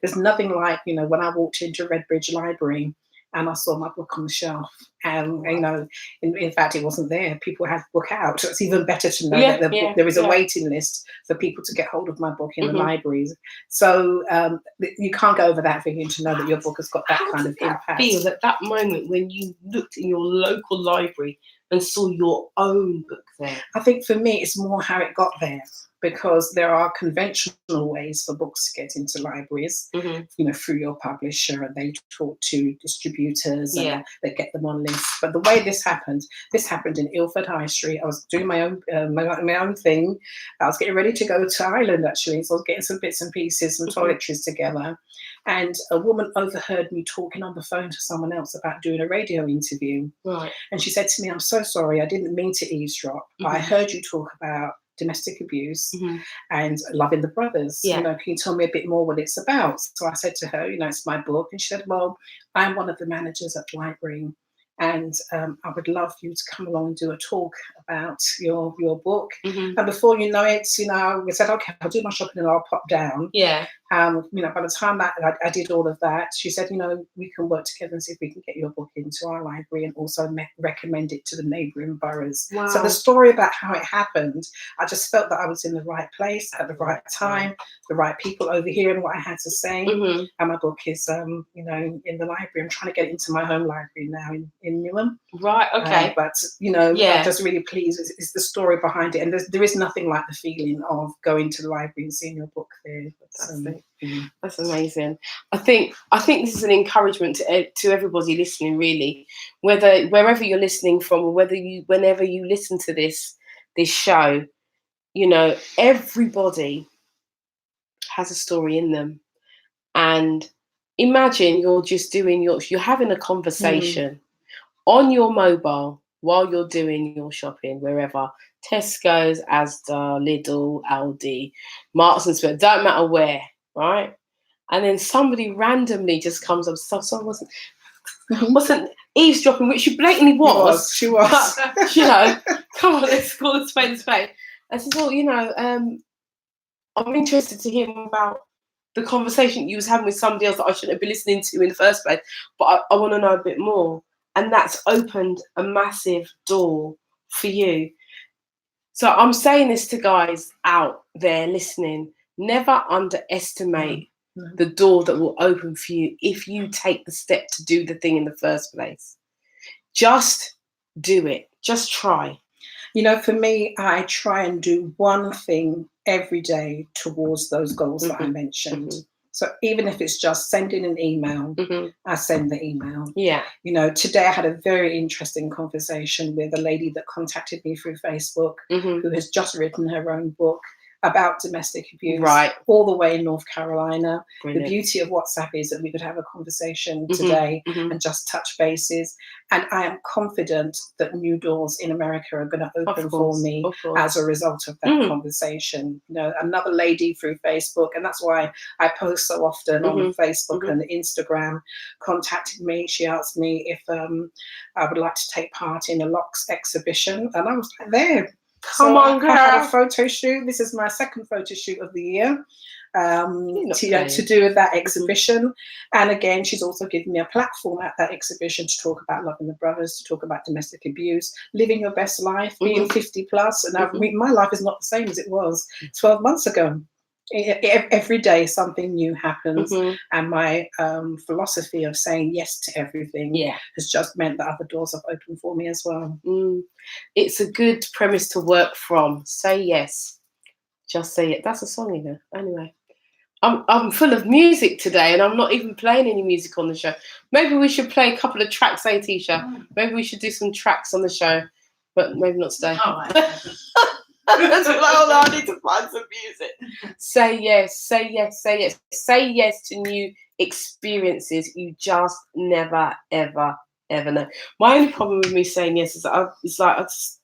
There's nothing like, you know, when I walked into Redbridge Library and I saw my book on the shelf, and you know, in fact, it wasn't there. People had the book out. So it's even better to know that there is a waiting list for people to get hold of my book in the libraries. So you can't go over that for you to know that your book has got that kind of impact. Feel at that moment when you looked in your local library and saw your own book there? I think for me, it's more how it got there, because there are conventional ways for books to get into libraries, through your publisher, and they talk to distributors and they get them on lists. But the way this happened in Ilford High Street. I was doing my own thing. I was getting ready to go to Ireland, actually, so I was getting some bits and pieces, some toiletries together. And a woman overheard me talking on the phone to someone else about doing a radio interview. Right. And she said to me, "I'm so sorry, I didn't mean to eavesdrop, but I heard you talk about domestic abuse and loving the brothers. Can you tell me a bit more what it's about?" So I said to her, it's my book. And she said, "Well, I'm one of the managers at the library, and I would love you to come along and do a talk about your book." And before you know it, we said, "Okay, I'll do my shopping and I'll pop down." By the time that I did all of that, she said, "We can work together and see if we can get your book into our library and also recommend it to the neighbouring boroughs." Wow. So the story about how it happened, I just felt that I was in the right place at the right time, the right people overhearing what I had to say. And my book is, in the library. I'm trying to get it into my home library now in Newham. Right, okay. But, I'm just really pleased. It's the story behind it. And there is nothing like the feeling of going to the library and seeing your book there. That's amazing. I think this is an encouragement to everybody listening, really, wherever you're listening from, or whenever you listen to this show, everybody has a story in them. And imagine you're having a conversation on your mobile while you're doing your shopping, wherever, Tesco's, Asda, Lidl, Aldi, Marks and Spencer, don't matter where, right? And then somebody randomly just comes up, someone wasn't eavesdropping, which she blatantly was. She was. But, come on, let's call it spade a spade. I said, "Well, I'm interested to hear more about the conversation you was having with somebody else that I shouldn't have been listening to in the first place, but I want to know a bit more." And that's opened a massive door for you. So I'm saying this to guys out there listening: never underestimate the door that will open for you if you take the step to do the thing in the first place. Just do it. Just try. For me, I try and do one thing every day towards those goals that I mentioned. So even if it's just sending an email, I send the email. Today I had a very interesting conversation with a lady that contacted me through Facebook, who has just written her own book about domestic abuse, all the way in North Carolina. Brilliant. The beauty of WhatsApp is that we could have a conversation today and just touch bases. And I am confident that new doors in America are going to open for me as a result of that conversation. Another lady through Facebook, and that's why I post so often on Facebook and Instagram, contacted me. She asked me if I would like to take part in a locks exhibition. And I was like, there. Come on, girl. I had a photo shoot. This is my second photo shoot of the year to do with that exhibition. And again, she's also given me a platform at that exhibition to talk about loving the brothers, to talk about domestic abuse, living your best life, being 50 plus. And my life is not the same as it was 12 months ago. Every day something new happens, and my philosophy of saying yes to everything has just meant that other doors have opened for me as well. It's a good premise to work from. Say yes, just say it. That's a song, Anyway, I'm full of music today, and I'm not even playing any music on the show. Maybe we should play a couple of tracks, Tisha. Maybe we should do some tracks on the show, but maybe not today. I need to find some music. Say yes, say yes, say yes. Say yes to new experiences. You just never, ever, ever know. My only problem with me saying yes is that I just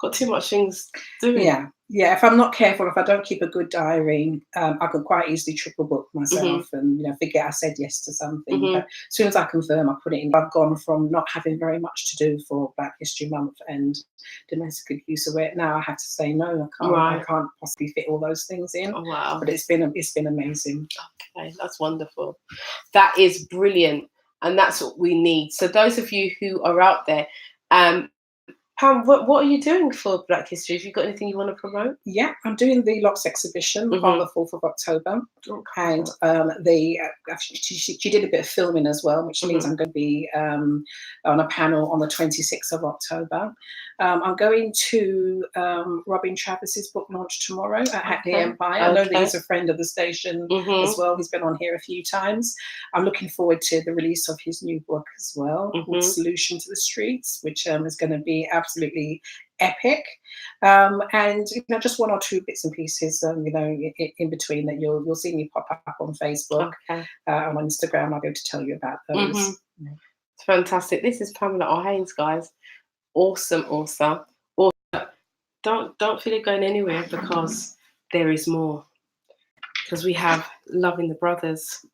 got too much things doing. Yeah. If I'm not careful, if I don't keep a good diary, I could quite easily triple book myself and forget I said yes to something. But as soon as I confirm, I put it in. I've gone from not having very much to do for Black History Month and domestic abuse aware. Now I have to say no. I can't possibly fit all those things in. Oh, wow! But it's been amazing. Okay, that's wonderful. That is brilliant, and that's what we need. So those of you who are out there, Pam, what are you doing for Black History? Have you got anything you want to promote? Yeah, I'm doing the Locks exhibition on the 4th of October. And she did a bit of filming as well, which means I'm going to be on a panel on the 26th of October. I'm going to Robin Travis's book launch tomorrow at Hackney Empire. I know that he's a friend of the station as well. He's been on here a few times. I'm looking forward to the release of his new book as well, called Solution to the Streets, which is going to be absolutely epic. And just one or two bits and pieces, in between that you'll see me pop up on Facebook, on Instagram. I'll be able to tell you about those. It's fantastic. This is Pamela Haynes, guys. Awesome. Don't feel it going anywhere, because there is more. Because we have Loving the Brothers.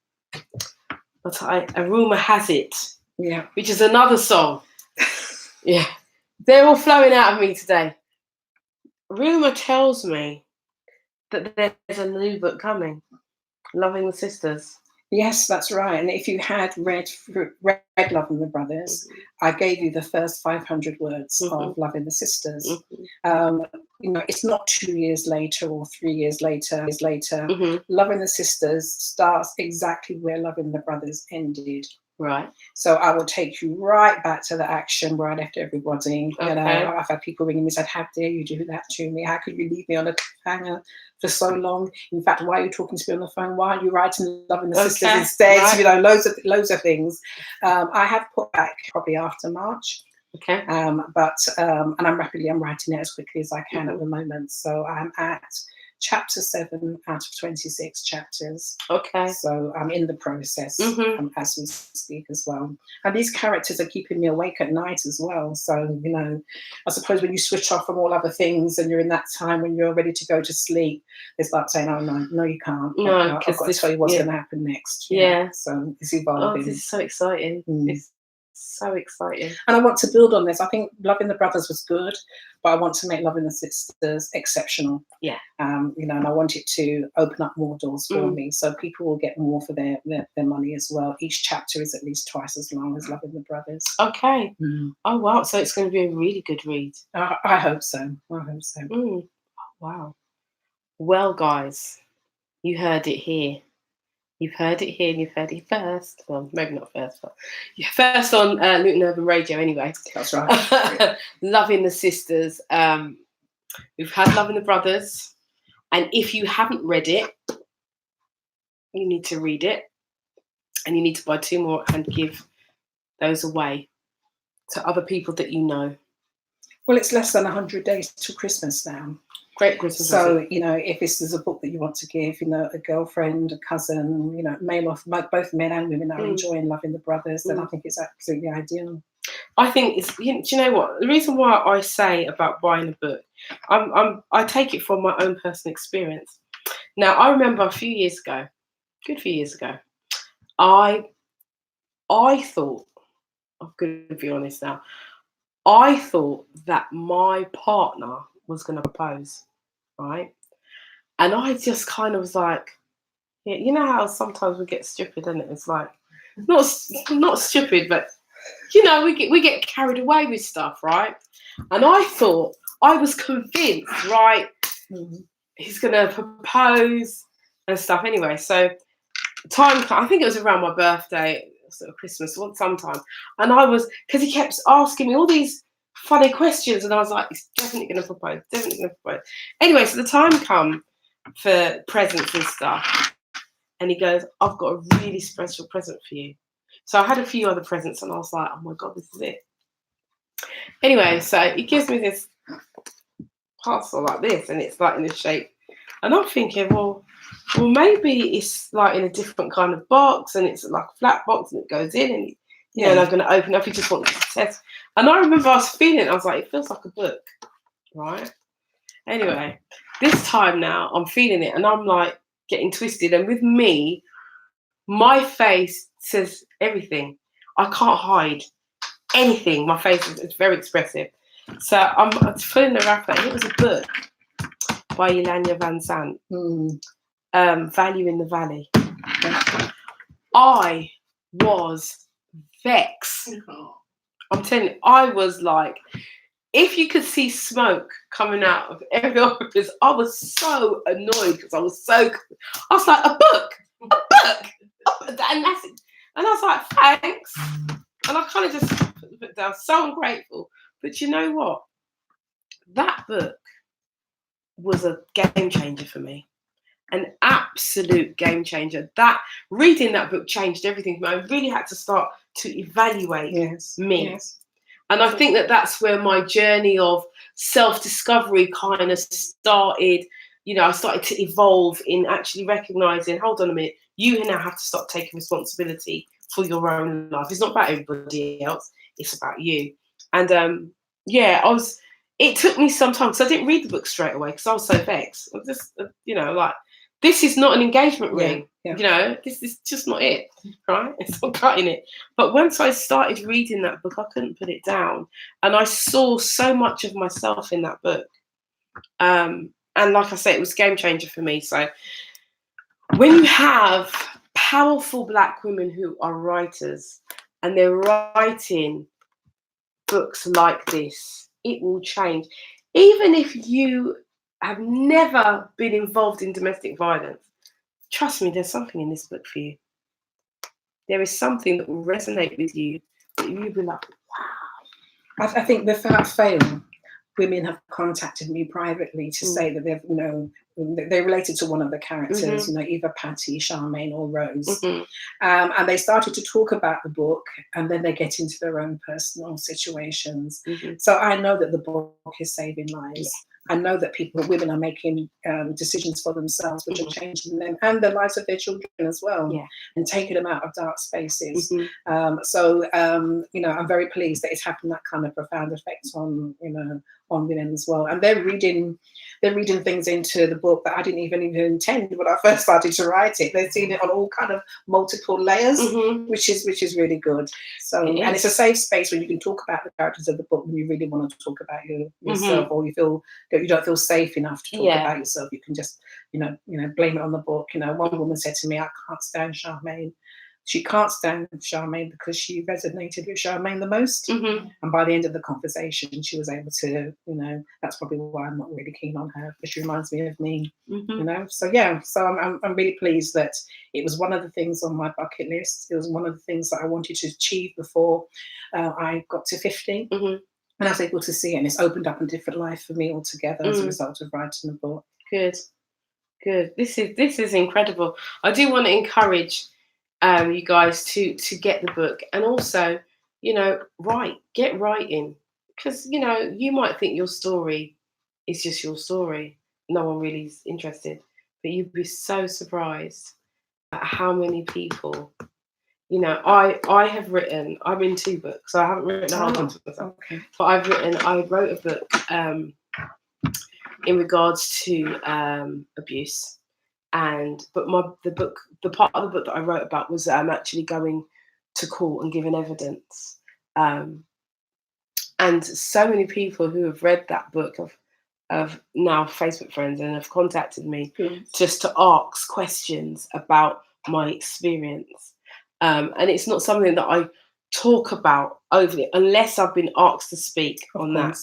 But a rumour has it, which is another song. They're all flowing out of me today. Rumour tells me that there's a new book coming, Loving the Sisters. Yes, that's right. And if you had read Loving the Brothers, I gave you the first 500 words of Loving the Sisters. It's not 2 years later or 3 years later. Loving the Sisters starts exactly where Loving the Brothers ended. Right. So I will take you right back to the action where I left everybody. I've had people ringing me and said, "How dare you do that to me? How could you leave me on a cliffhanger for so long? In fact, why are you talking to me on the phone? Why aren't you writing Loving the Sisters instead?" Right. Loads of things. I have put back probably after March. Okay. And I'm writing it as quickly as I can at the moment. So I'm at chapter 7 out of 26 chapters. Okay. So I'm in the process as we speak as well. And these characters are keeping me awake at night as well. So, I suppose when you switch off from all other things and you're in that time when you're ready to go to sleep, they start saying, "Oh, no, you can't. No, I've got to tell you what's going to happen next." Yeah. So it's evolving. Oh, this is so exciting. It's so exciting. And I want to build on this. I think Loving the Brothers was good, but I want to make Loving the Sisters exceptional. Yeah. And I want it to open up more doors for me, so people will get more for their money as well. Each chapter is at least twice as long as Loving the Brothers. Okay. Oh, wow. So it's going to be a really good read. I hope so. Oh, wow. Well, guys, you heard it here. You've heard it here, and you've heard it first. Well, maybe not first, but first on Luton Urban Radio anyway. That's right. Loving the Sisters. We've had Loving the Brothers. And if you haven't read it, you need to read it. And you need to buy 2 more and give those away to other people that you know. Well, it's less than 100 days till Christmas now. Great Christmas. So, if this is a book that you want to give, a girlfriend, a cousin, male or both men and women are enjoying Loving the Brothers, then I think it's absolutely ideal. I think it's, do you know what? The reason why I say about buying a book, I take it from my own personal experience. Now, I remember a few years ago, good few years ago, I thought, I'm going to be honest now, I thought that my partner was going to propose, right? And I just kind of was like, you know how sometimes we get stupid, and it's like, not stupid, but we get carried away with stuff, right? And I thought, I was convinced, right, he's going to propose and stuff. Anyway, so I think it was around my birthday, sort of Christmas, sometime, and because he kept asking me all these funny questions, and I was like, he's definitely going to propose, Anyway, so the time come for presents and stuff, and he goes, "I've got a really special present for you." So I had a few other presents, and I was like, "Oh my God, this is it." Anyway, so he gives me this parcel like this, and it's like in this shape, and I'm thinking, well, maybe it's like in a different kind of box, and it's like a flat box, and it goes in, and and I'm going to open up. He just wants to test. And I remember I was feeling it. I was like, it feels like a book, right? Anyway, this time now I'm feeling it, and I'm like getting twisted. And with me, my face says everything. I can't hide anything. My face is very expressive. So I'm pulling the wrapper, and it was a book by Yvonne Van Sant, Value in the Valley. I was vexed. I'm telling you, I was like, if you could see smoke coming out of every orifice, I was so annoyed because I was like, a book, and that's it. And I was like, thanks. And I kind of just put the book down, so ungrateful. But you know what? That book was a game changer for me. An absolute game changer. Reading that book changed everything for me. I really had to start to evaluate me. Yes. And I think that's where my journey of self-discovery kind of started. You know, I started to evolve in actually recognizing, hold on a minute, you now have to start taking responsibility for your own life. It's not about everybody else, it's about you. And it took me some time, because I didn't read the book straight away because I was so vexed. I was just, like, this is not an engagement ring. Yeah. This is just not it, right? It's not cutting it. But once I started reading that book, I couldn't put it down. And I saw so much of myself in that book. And like I say, it was a game changer for me. So when you have powerful Black women who are writers and they're writing books like this, it will change. Even if you have never been involved in domestic violence, trust me, there's something in this book for you. There is something that will resonate with you that you'll be like, wow. I think without fail, women have contacted me privately to say that they're related to one of the characters, either Patty, Charmaine, or Rose. And they started to talk about the book, and then they get into their own personal situations. So I know that the book is saving lives. Yeah. I know that women are making decisions for themselves, which are changing them and the lives of their children as well, and taking them out of dark spaces. So I'm very pleased that it's having that kind of profound effect on women as well. And they're reading things into the book that I didn't even intend when I first started to write it. They've seen it on all kind of multiple layers, which is really good. So and it's a safe space where you can talk about the characters of the book when you really want to talk about yourself, or you feel that you don't feel safe enough to talk about yourself. You can just blame it on the book. One woman said to me, I can't stand Charmaine. She can't stand Charmaine because she resonated with Charmaine the most. And by the end of the conversation, she was able to, that's probably why I'm not really keen on her, because she reminds me of me, So I'm really pleased that it was one of the things on my bucket list. It was one of the things that I wanted to achieve before I got to 50. And I was able to see it, and it's opened up a different life for me altogether as a result of writing the book. Good. This is incredible. I do want to encourage you guys to get the book, and also get writing, because you might think your story is just your story, no one really is interested, but you'd be so surprised at how many people I'm in 2 books, so I haven't written a whole bunch of myself, but I wrote a book in regards to abuse. But the part of the book that I wrote about was actually going to court and giving evidence. And so many people who have read that book of now Facebook friends and have contacted me just to ask questions about my experience. And it's not something that I talk about overly unless I've been asked to speak on that.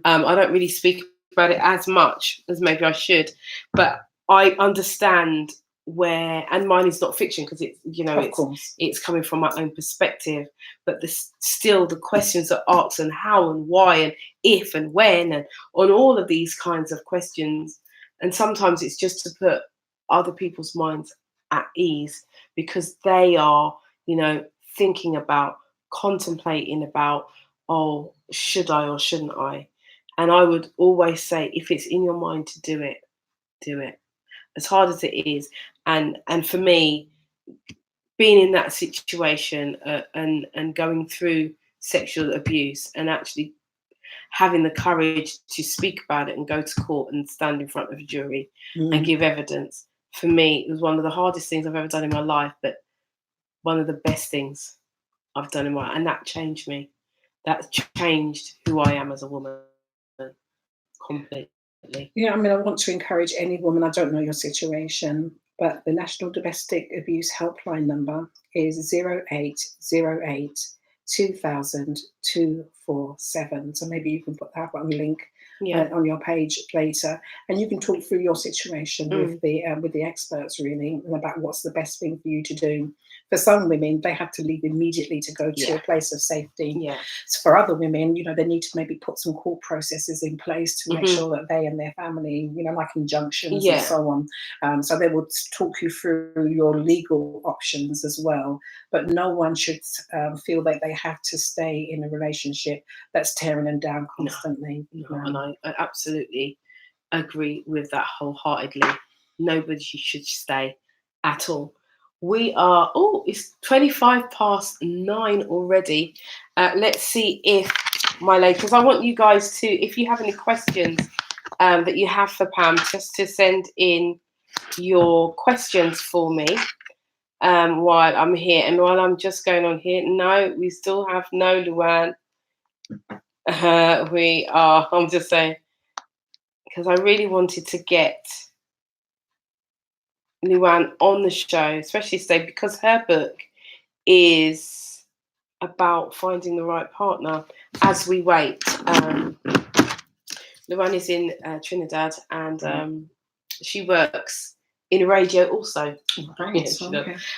I don't really speak about it as much as maybe I should, but I understand where, and mine is not fiction because it's coming from my own perspective, but still the questions are asked, and how and why and if and when, and on all of these kinds of questions. And sometimes it's just to put other people's minds at ease, because they are thinking about, contemplating about, oh, should I or shouldn't I? And I would always say, if it's in your mind to do it, do it. As hard as it is. And for me, being in that situation and going through sexual abuse and actually having the courage to speak about it and go to court and stand in front of a jury and give evidence, for me, it was one of the hardest things I've ever done in my life, but one of the best things I've done in my life. And that changed me. That changed who I am as a woman completely. Yeah, I mean, I want to encourage any woman, I don't know your situation, but the National Domestic Abuse Helpline number is 0808 200247. So maybe you can put that one link Yeah. on your page later, and you can talk through your situation with the experts really, and about what's the best thing for you to do. For some women, they have to leave immediately to go to a place of safety. Yeah. So for other women, they need to maybe put some court processes in place to make sure that they and their family, like injunctions and so on. So they will talk you through your legal options as well. But no one should feel that they have to stay in a relationship that's tearing them down constantly. And I absolutely agree with that wholeheartedly. Nobody should stay at all. We are, it's 9:25 already. Let's see if my lady, because I want you guys to, if you have any questions that you have for Pam, just to send in your questions for me while I'm here. And while I'm just going on here, no, we still have no Luan. I'm just saying, because I really wanted to get Luan on the show, especially today, because her book is about finding the right partner as we wait. Luan is in Trinidad, and she works in radio also. Right.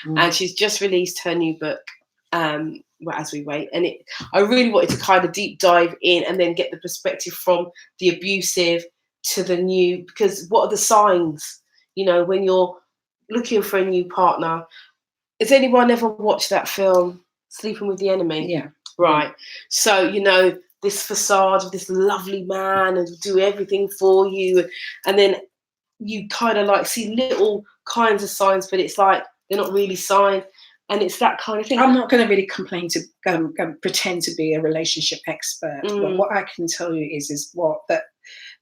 And she's just released her new book, As We Wait. And I really wanted to kind of deep dive in and then get the perspective from the abusive to the new, because what are the signs, when you're looking for a new partner? Has anyone ever watched that film, Sleeping with the Enemy? Yeah. Right. So, this facade of this lovely man and do everything for you. And then you kind of like see little kinds of signs, but it's like they're not really signs. And it's that kind of thing. I'm not going to really pretend to be a relationship expert. But what I can tell you is that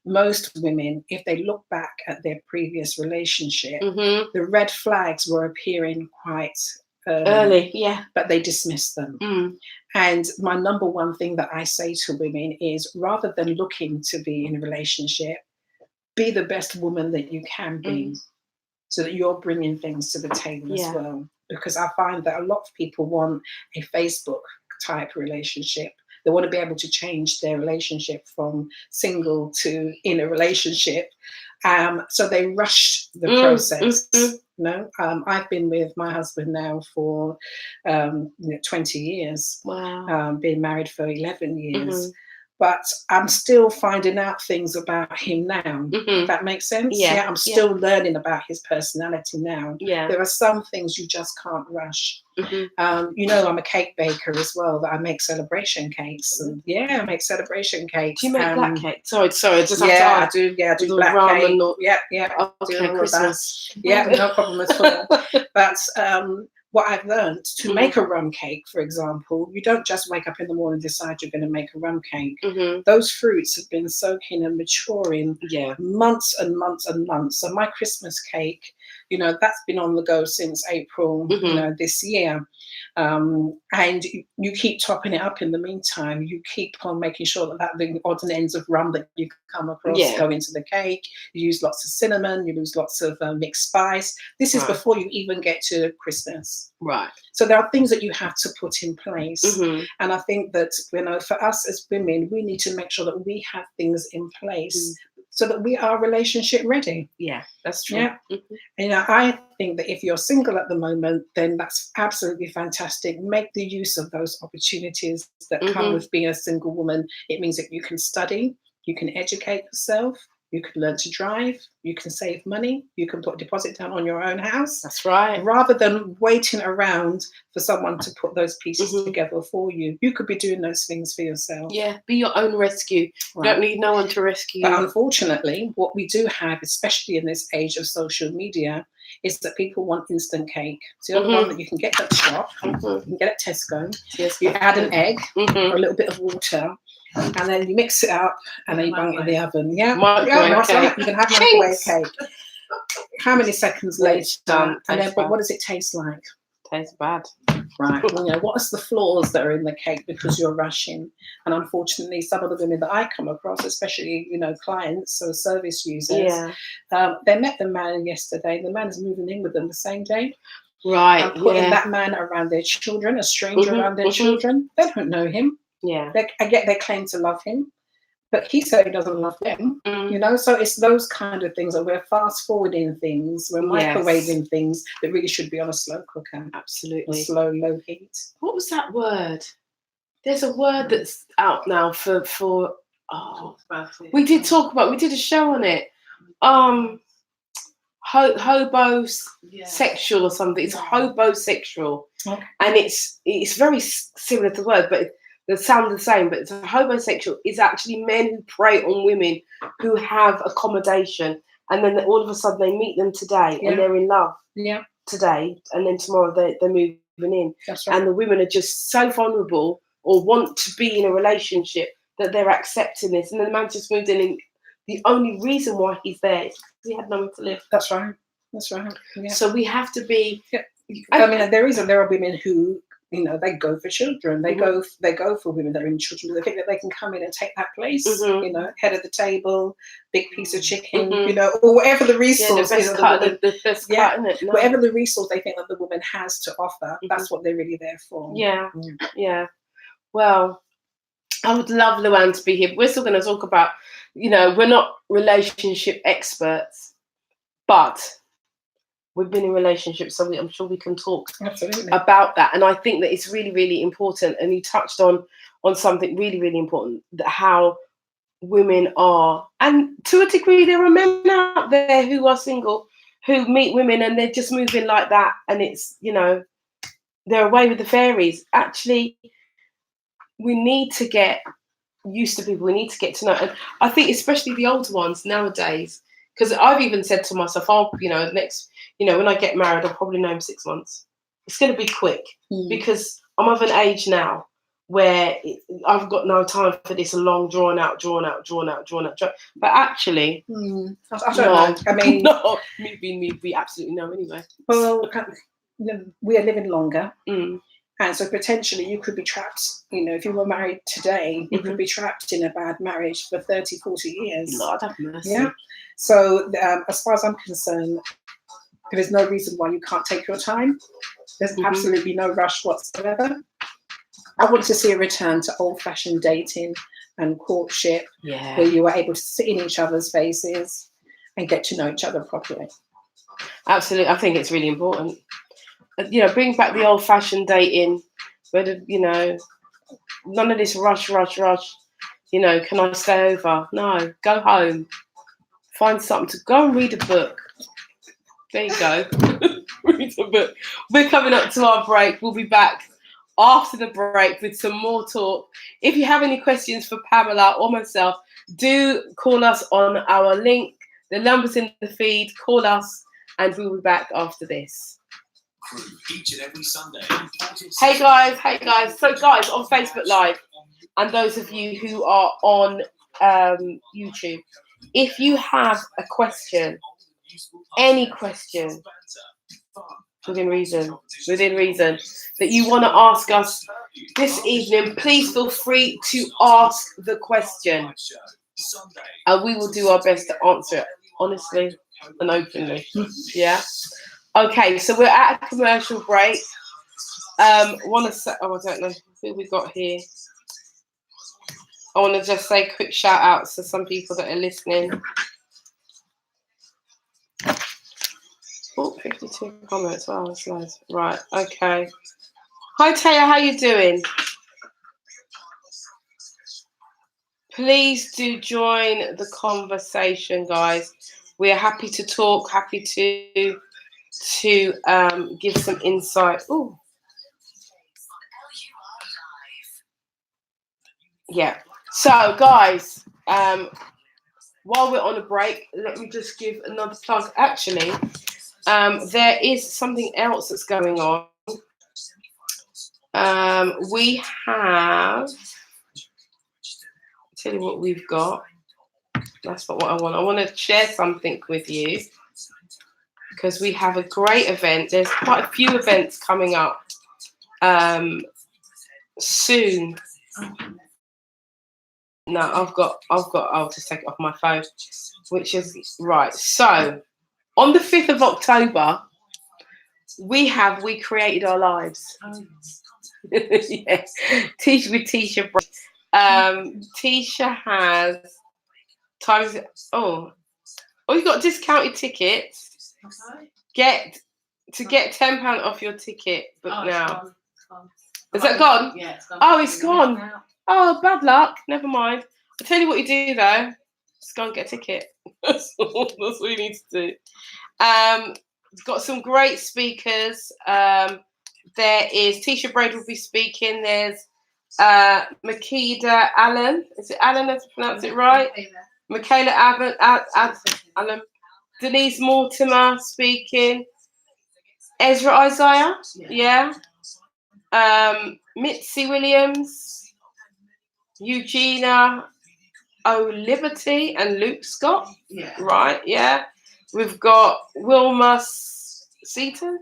most women, if they look back at their previous relationship, the red flags were appearing quite early, but they dismiss them. And my number one thing that I say to women is, rather than looking to be in a relationship, be the best woman that you can be, so that you're bringing things to the table as well. Because I find that a lot of people want a Facebook type relationship. They want to be able to change their relationship from single to in a relationship. So they rush the process. I've been with my husband now for 20 years. Wow. Been married for 11 years. But I'm still finding out things about him now. If that makes sense? Yeah. I'm still learning about his personality now. Yeah. There are some things you just can't rush. I'm a cake baker as well. That I make celebration cakes. And I make celebration cakes. Do you make black cake? Sorry. Just I do. Yeah, I do black cake. Okay, Christmas. No problem at all. But what I've learned to make a rum cake, for example, you don't just wake up in the morning and decide you're going to make a rum cake. Those fruits have been soaking and maturing months and months and months. So my Christmas cake, that's been on the go since April, this year. And you keep topping it up in the meantime. You keep on making sure that the odds and ends of rum that you come across go into the cake. You use lots of cinnamon, you use lots of mixed spice. This is before you even get to Christmas. Right. So there are things that you have to put in place. And I think that, for us as women, we need to make sure that we have things in place so that we are relationship ready. Yeah, that's true. Yeah. I think that if you're single at the moment, then that's absolutely fantastic. Make the use of those opportunities that come with being a single woman. It means that you can study, you can educate yourself, you can learn to drive, you can save money, you can put a deposit down on your own house. That's right. Rather than waiting around for someone to put those pieces together for you. You could be doing those things for yourself. Yeah, be your own rescue. Right. You don't need no one to rescue you. But unfortunately, what we do have, especially in this age of social media, is that people want instant cake. So the one that you can get at the shop, you can get at Tesco. Yes, you add an egg or a little bit of water, and then you mix it up, and then you bung it in the oven. Microwave cake. You can have microwave cake. How many seconds later? Done. And then, but what does it taste like? Tastes bad. Right. What are the flaws that are in the cake because you're rushing? And unfortunately, some of the women that I come across, especially clients or service users, they met the man yesterday. The man is moving in with them the same day. Right. And putting Yeah. that man around their children, a stranger Mhm, around their mhm. children. They don't know him. Yeah. I get they claim to love him, but he certainly doesn't love them. Mm. You know, so it's those kind of things that we're fast forwarding things, we're Yes. microwaving things that really should be on a slow cooker, a Absolutely. slow, low heat. What was that word? There's a word that's out now for we did a show on it. Hobosexual or something. It's hobosexual. Okay. And it's very similar to the word, but they sound the same. But homosexual is actually men who prey on women who have accommodation, and then all of a sudden they meet them today and they're in love today, and then tomorrow they're moving in. That's right. And the women are just so vulnerable or want to be in a relationship that they're accepting this, and then the man just moved in, and the only reason why he's there is because he had nowhere to live. That's right. That's right. Yeah. So we have to be. I mean, there are women who, you know, they go for children. They Mhm. go for women that are in children. They think that they can come in and take that place. Mhm. You know, head of the table, big piece of chicken. Mhm. You know, or whatever the resource the is. best cut, the best cut, isn't it? No. Whatever the resource they think that the woman has to offer, that's what they're really there for. Yeah. Well, I would love Luan to be here. We're still going to talk about, you know, we're not relationship experts, but we've been in relationships, so I'm sure we can talk about that. And I think that it's really, really important. And you touched on something really, really important, that how women are, and to a degree, there are men out there who are single, who meet women and they're just moving like that. And it's, you know, they're away with the fairies. Actually, we need to get used to people. We need to get to know. And I think especially the older ones nowadays, because I've even said to myself, when I get married, I'll probably know in 6 months. It's going to be quick because I'm of an age now where I've got no time for this long, drawn out. But actually, I don't know. I mean, no, me absolutely no anyway. Well, we are living longer. Mm. And so potentially you could be trapped, you know, if you were married today, you could be trapped in a bad marriage for 30, 40 years. Lord have mercy. Yeah. So as far as I'm concerned, there is no reason why you can't take your time. There's absolutely no rush whatsoever. I want to see a return to old-fashioned dating and courtship, where you were able to sit in each other's faces and get to know each other properly. Absolutely. I think it's really important. You know, bring back the old-fashioned dating, where you know, none of this rush. You know, can I stay over? No, go home, find something to go and read a book. There you go, read a book. We're coming up to our break. We'll be back after the break with some more talk. If you have any questions for Pamela or myself, do call us on our link. The number's in the feed. Call us, and we'll be back after this. Each and every Sunday. Hey guys. So guys, on Facebook Live, and those of you who are on YouTube, if you have a question, any question, within reason, that you want to ask us this evening, please feel free to ask the question, and we will do our best to answer it honestly and openly. Yeah. Okay, so we're at a commercial break. I don't know who we got here. I want to just say quick shout outs to some people that are listening. Oh, 52 comments. Wow, that's nice. Right, okay. Hi Taylor, how you doing? Please do join the conversation, guys. We are happy to talk, happy to give some insight. Ooh. Yeah. So, guys, while we're on a break, let me just give another plug. Actually, there is something else that's going on. We have. I'll tell you what we've got. That's not what I want. I want to share something with you because we have a great event. There's quite a few events coming up soon. No, I'll just take it off my phone, which is right. So on the 5th of October, We created our lives. Yes. Tisha with Tisha. Tisha has times. Oh, you got discounted tickets. Get £10 off your ticket. Book now. Is that gone? Yeah, it's gone. Oh, it's gone. Oh, bad luck. Never mind. I'll tell you what you do though. Just go and get a ticket. That's all you need to do. Got some great speakers. There is Tisha Braid will be speaking. There's Makeda Allen. Is it Allen? Let's pronounce it right. Michele Allen. Denise Mortimer speaking. Ezra Isaiah. Yeah. Mitzi Williams. Eugenia O'Liberty and Luke Scott. Yeah. Right. Yeah. We've got Wilma Seaton.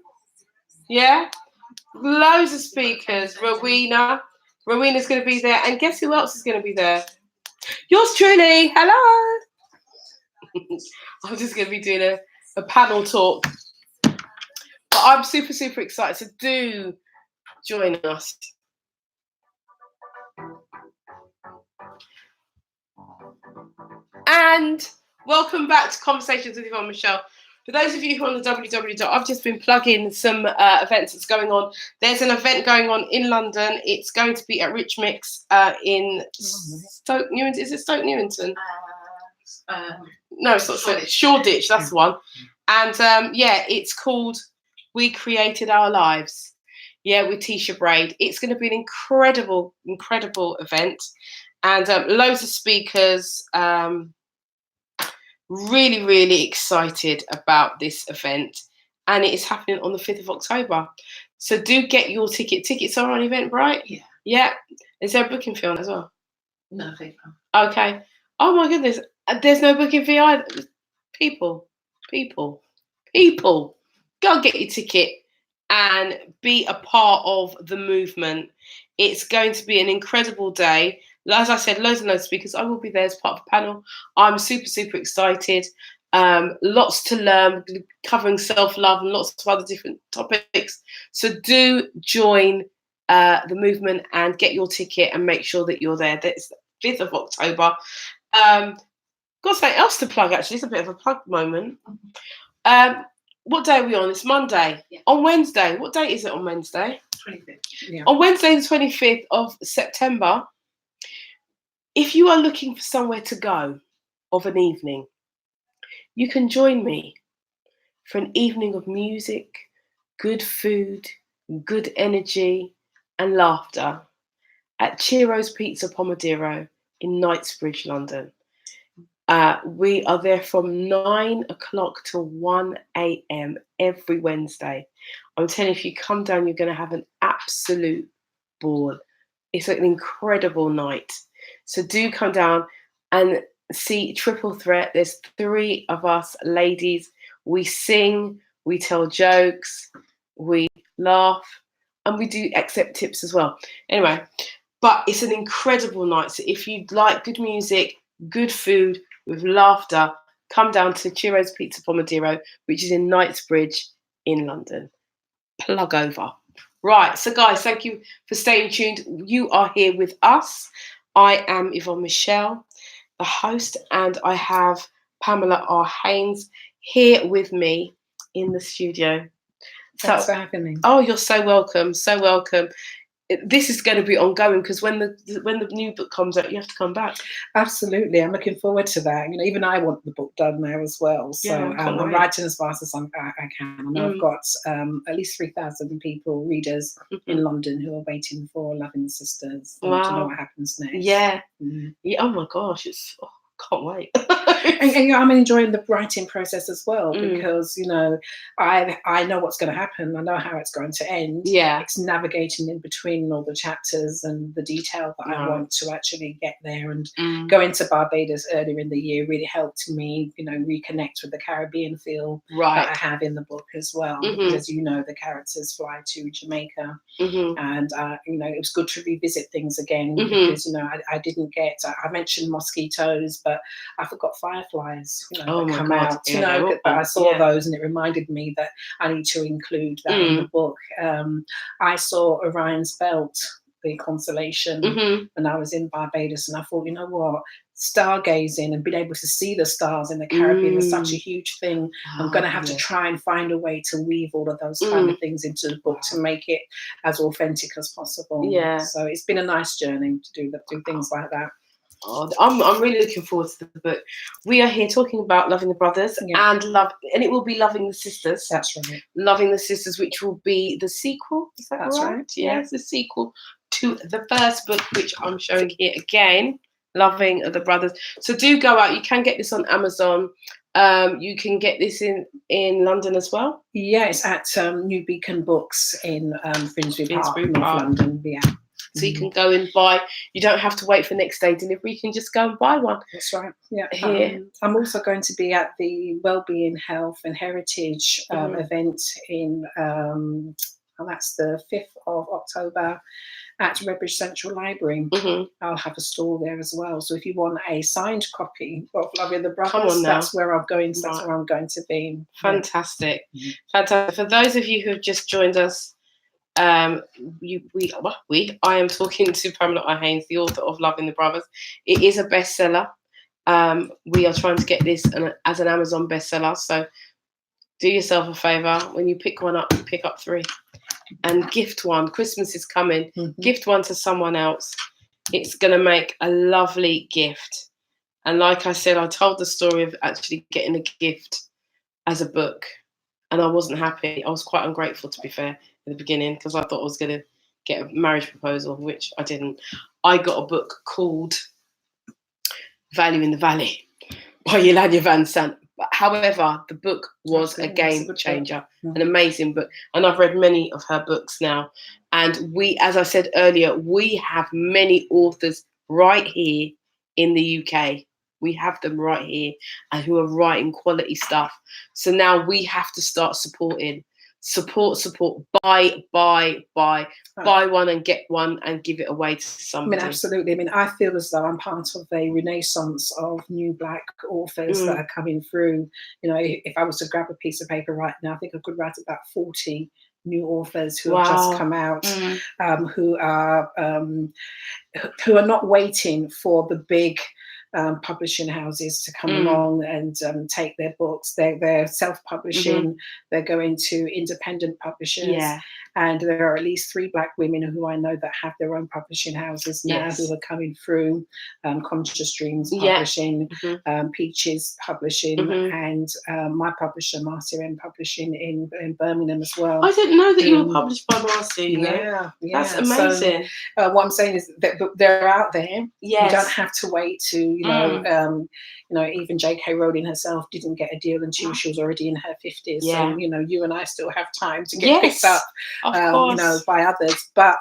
Yeah. Loads of speakers. Rowena's going to be there. And guess who else is going to be there? Yours truly. Hello. I'm just going to be doing a panel talk. But I'm super, super excited. So do join us. And welcome back to Conversations with Yvonne Michele. For those of you who are on the www, I've just been plugging some events that's going on. There's an event going on in London. It's going to be at Rich Mix in Stoke Newington. Is it Stoke Newington? No, it's not Shoreditch. That's the one. And it's called We Created Our Lives. Yeah, with Tisha Braid. It's going to be an incredible, incredible event. And loads of speakers. Really, really excited about this event. And it is happening on the 5th of October. So do get your ticket. Tickets are on Eventbrite? Yeah. Yeah. Is there a booking fee on as well? No fee. Okay. Oh my goodness. There's no booking fee either. People. Go get your ticket and be a part of the movement. It's going to be an incredible day. As I said, loads and loads of speakers. I will be there as part of the panel. I'm super, super excited. Lots to learn, covering self-love and lots of other different topics. So do join the movement and get your ticket and make sure that you're there. That's the 5th of October. Got something else to plug, actually. It's a bit of a plug moment. What day are we on? It's Monday. Yeah. On Wednesday. What date is it on Wednesday? 25th. Yeah. On Wednesday, the 25th of September, if you are looking for somewhere to go of an evening, you can join me for an evening of music, good food, good energy, and laughter at Ciro's Pizza Pomodoro in Knightsbridge, London. We are there from 9 o'clock till 1 a.m. every Wednesday. I'm telling you, if you come down, you're going to have an absolute ball. It's an incredible night. So do come down and see Triple Threat. There's 3 of us ladies. We sing, we tell jokes, we laugh, and we do accept tips as well. Anyway, but it's an incredible night. So if you like good music, good food with laughter, come down to Ciro's Pizza Pomodoro, which is in Knightsbridge in London. Plug over. Right, so guys, thank you for staying tuned. You are here with us. I am Yvonne Michele, the host, and I have Pamela R. Haynes here with me in the studio. Thanks for having me. Oh, you're so welcome, so welcome. This is going to be ongoing because when the new book comes out, you have to come back. Absolutely, I'm looking forward to that. You know, even I want the book done there as well. So I'm writing as fast as I can. I know I've got at least 3,000 people, readers in London who are waiting for Loving Sisters to know what happens next. Yeah. Yeah. Oh my gosh, can't wait. and I'm enjoying the writing process as well because I know what's going to happen. I know how it's going to end. Yeah, it's navigating in between all the chapters and the detail that I want to actually get there. And going to Barbados earlier in the year really helped me, reconnect with the Caribbean feel that I have in the book as well. Because the characters fly to Jamaica, and it was good to revisit things again because I didn't get. I mentioned mosquitoes, but but I forgot fireflies, you know, Oh that my come God. out, you Yeah, know, they're but I awful. saw Yeah. those and it reminded me that I need to include that in the book. I saw Orion's Belt, the constellation, when I was in Barbados, and I thought, you know what, stargazing and being able to see the stars in the Caribbean is such a huge thing. I'm going to have to try and find a way to weave all of those kind of things into the book to make it as authentic as possible. Yeah. So it's been a nice journey to do things like that. Oh, I'm really looking forward to the book. We are here talking about loving the brothers and it will be loving the sisters. That's right. Loving the sisters, which will be the sequel. Is that That's right? Yeah, it's the sequel to the first book, which I'm showing here again. Loving the brothers. So do go out. You can get this on Amazon. You can get this in London as well. Yeah, it's at New Beacon Books in Finsbury Park, North London. Yeah. So you can go and buy. You don't have to wait for next day delivery. You can just go and buy one. That's right. Yeah. Here. I'm also going to be at the Wellbeing, Health and Heritage event in, that's the 5th of October at Redbridge Central Library. I'll have a stall there as well. So if you want a signed copy of Loving the Brothers, that's where I'm going. So that's where I'm going to be. Fantastic. Fantastic. For those of you who have just joined us, I am talking to Pamela Haynes, the author of Loving the Brothers. It is a bestseller. We are trying to get this as an Amazon bestseller. So do yourself a favor. When you pick one up, you pick up 3 and gift one. Christmas is coming. Gift one to someone else. It's going to make a lovely gift. And like I said, I told the story of actually getting a gift as a book, and I wasn't happy. I was quite ungrateful, to be fair, in the beginning, because I thought I was going to get a marriage proposal, which I didn't. I got a book called Value in the Valley by Yolanda Van Sant. However, the book was a game changer, an amazing book. And I've read many of her books now. And we, as I said earlier, we have many authors right here in the UK. We have them right here and who are writing quality stuff. So now we have to start supporting. Support, buy one and get one and give it away to somebody. I mean, absolutely. I mean, I feel as though I'm part of a renaissance of new Black authors that are coming through. You know, if I was to grab a piece of paper right now, I think I could write about 40 new authors who have just come out, who are not waiting for the big publishing houses to come along and take their books. They're self-publishing. They're going to independent publishers. And there are at least 3 Black women who I know that have their own publishing houses now who are coming through. Conscious Dreams Publishing, Peaches Publishing, and my publisher, Marcia M Publishing in Birmingham as well. I didn't know that you were published by Marcia. Yeah. That's amazing. So, what I'm saying is that they're out there. Yes. You don't have to wait to, even J.K. Rowling herself didn't get a deal until she was already in her 50s. So, you and I still have time to get picked up, by others. But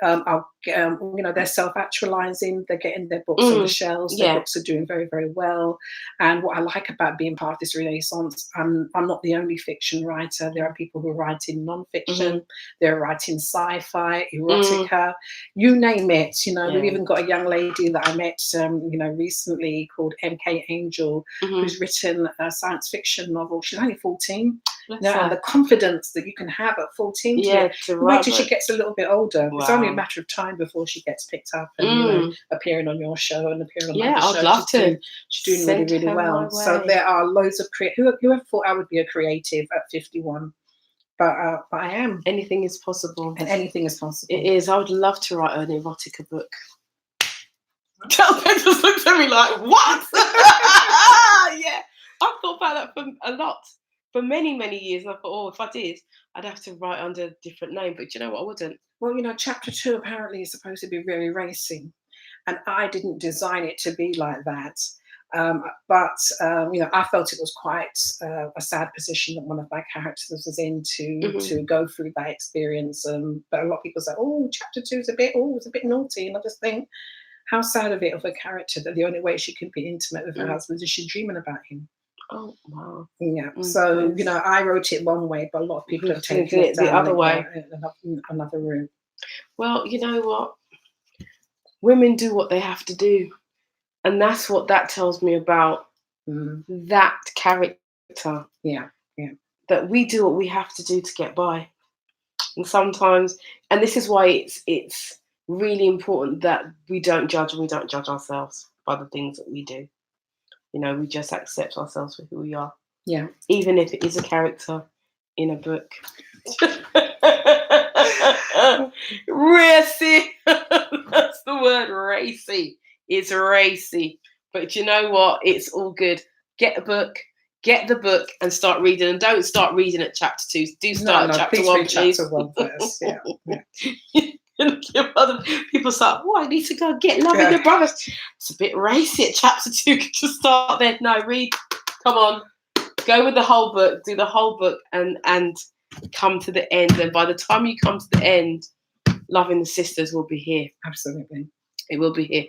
they're self-actualizing. They're getting their books on the shelves. Their books are doing very, very well. And what I like about being part of this renaissance, I'm not the only fiction writer. There are people who are writing non-fiction. They're writing sci-fi, erotica, you name it. We've even got a young lady that I met, recently called M.K. Angel, who's written a science fiction novel. She's only 14. And the confidence that you can have at 14 wait till she gets a little bit older. It's only a matter of time before she gets picked up and appearing on your show and appearing on other shows. I'd love to. She's doing really, really well. So there are loads of whoever thought I would be a creative at 51. But I am. Anything is possible. And anything is possible. It is. I would love to write an erotica book. They just looked at me like, what? I've thought about that for many, many years. And I thought, if I did, I'd have to write under a different name. But you know what? I wouldn't. Well, chapter 2 apparently is supposed to be very racy. And I didn't design it to be like that. But I felt it was quite a sad position that one of my characters was in to go through that experience. But a lot of people say, chapter 2 is it's a bit naughty. And I just think, how sad of a character that the only way she could be intimate with her husband is she's dreaming about him. Oh, wow. Yeah. So, I wrote it one way, but a lot of people have taken it the other way. Another route. Well, you know what? Women do what they have to do. And that's what that tells me about that character. Yeah. That we do what we have to do to get by. And sometimes, and this is why it's really important that we don't judge, and we don't judge ourselves by the things that we do. We just accept ourselves for who we are. Yeah. Even if it is a character in a book. Racy. That's the word, racy. It's racy. But you know what? It's all good. Get the book and start reading. And don't start reading at chapter 2. Do start at chapter 1, please. Chapter 1 first. Yeah. Other people start, I need to go get Love in the Brothers. It's a bit racy at chapter 2. To start there. No, read. Come on. Go with the whole book. Do the whole book and come to the end. And by the time you come to the end, Loving the Sisters will be here. Absolutely. It will be here.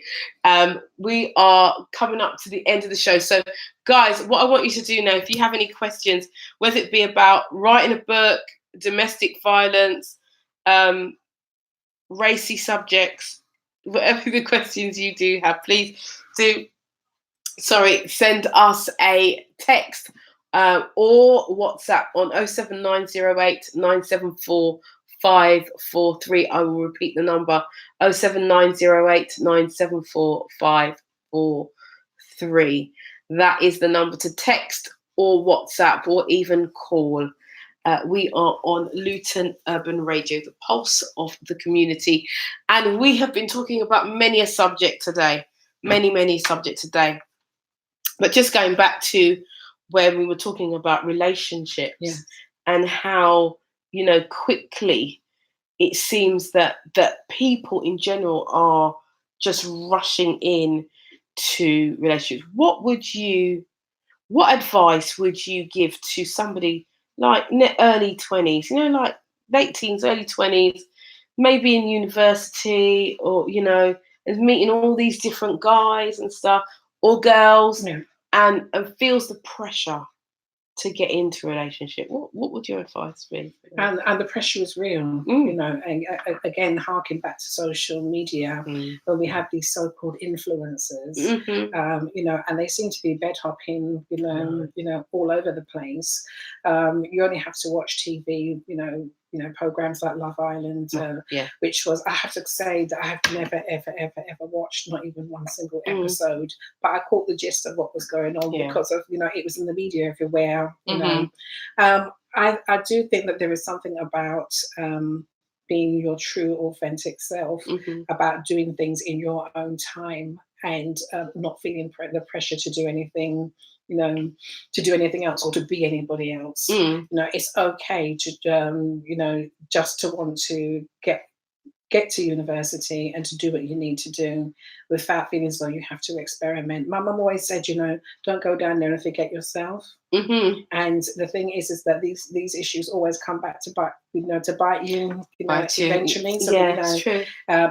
We are coming up to the end of the show. So, guys, what I want you to do now, if you have any questions, whether it be about writing a book, domestic violence, racy subjects, whatever the questions you do have, please do, send us a text or WhatsApp on 07908 974 543. I will repeat the number, 07908 974 543. That is the number to text or WhatsApp or even call. We are on Luton Urban Radio, the pulse of the community. And we have been talking about many a subject today, many subjects today. But just going back to where we were talking about relationships and how, quickly it seems that people in general are just rushing in to relationships. What advice would you give to somebody like early 20s, like late teens, early 20s, maybe in university, or, is meeting all these different guys and stuff, or girls, and feels the pressure to get into a relationship? What would your advice be? And the pressure is real, and again, harking back to social media, when we have these so-called influencers, and they seem to be bed hopping, all over the place. You only have to watch TV, programs like Love Island, which was, I have to say that I have never, ever watched, not even one single episode, but I caught the gist of what was going on because of, it was in the media everywhere, I do think that there is something about being your true, authentic self, about doing things in your own time and not feeling the pressure to do anything, else or to be anybody else. It's okay to, just to want to get to university and to do what you need to do without feeling as though you have to experiment. My mum always said, don't go down there and forget yourself. And the thing is that these issues always come back to bite you, eventually. So, true.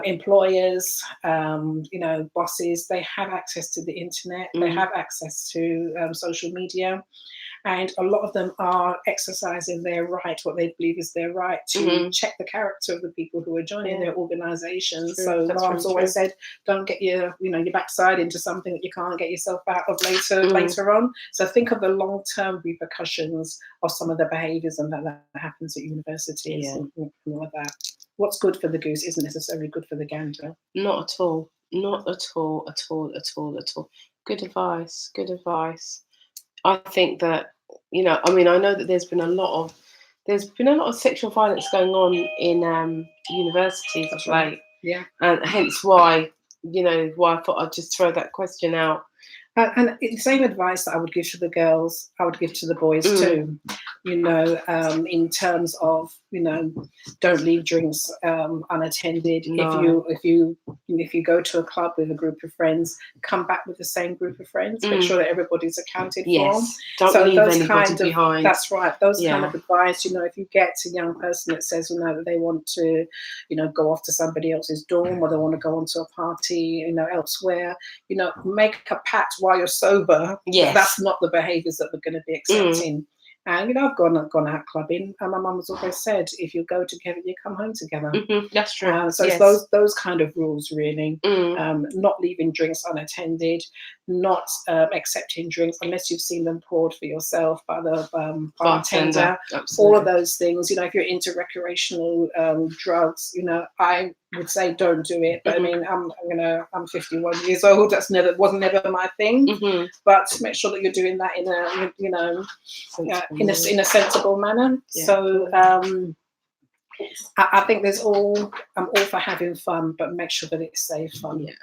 Employers, bosses, they have access to the internet, they have access to social media. And a lot of them are exercising their right, what they believe is their right, to check the character of the people who are joining their organisations. So Mom's always said, don't get your backside into something that you can't get yourself out of later on. So think of the long-term repercussions of some of the behaviours and that happens at universities and all of that. What's good for the goose isn't necessarily good for the gander. Not at all. Not at all. Good advice. I think that, I know that there's been a lot of sexual violence going on in universities of late. Yeah. And hence why I thought I'd just throw that question out. And the same advice that I would give to the girls, I would give to the boys too. In terms of, don't leave drinks unattended. No. If you go to a club with a group of friends, come back with the same group of friends. Make sure that everybody's accounted for. Don't leave anybody behind. That's right. Those kind of advice. If you get a young person that says, that they want to, go off to somebody else's dorm, or they want to go onto a party, elsewhere, make a pact while you're sober. Yes. That's not the behaviours that we're going to be accepting. And I've gone out clubbing, and my mum has always said, if you go together, you come home together. That's true. So yes. it's those kind of rules, really. Mm. Not leaving drinks unattended, not accepting drinks unless you've seen them poured for yourself by the bartender. All of those things. If you're into recreational drugs, I would say don't do it. But I mean, I'm 51 years old. That's wasn't never my thing. But make sure that you're doing that in a in a sensible manner. Yeah. So I think I'm all for having fun, but make sure that it's safe fun. Yeah,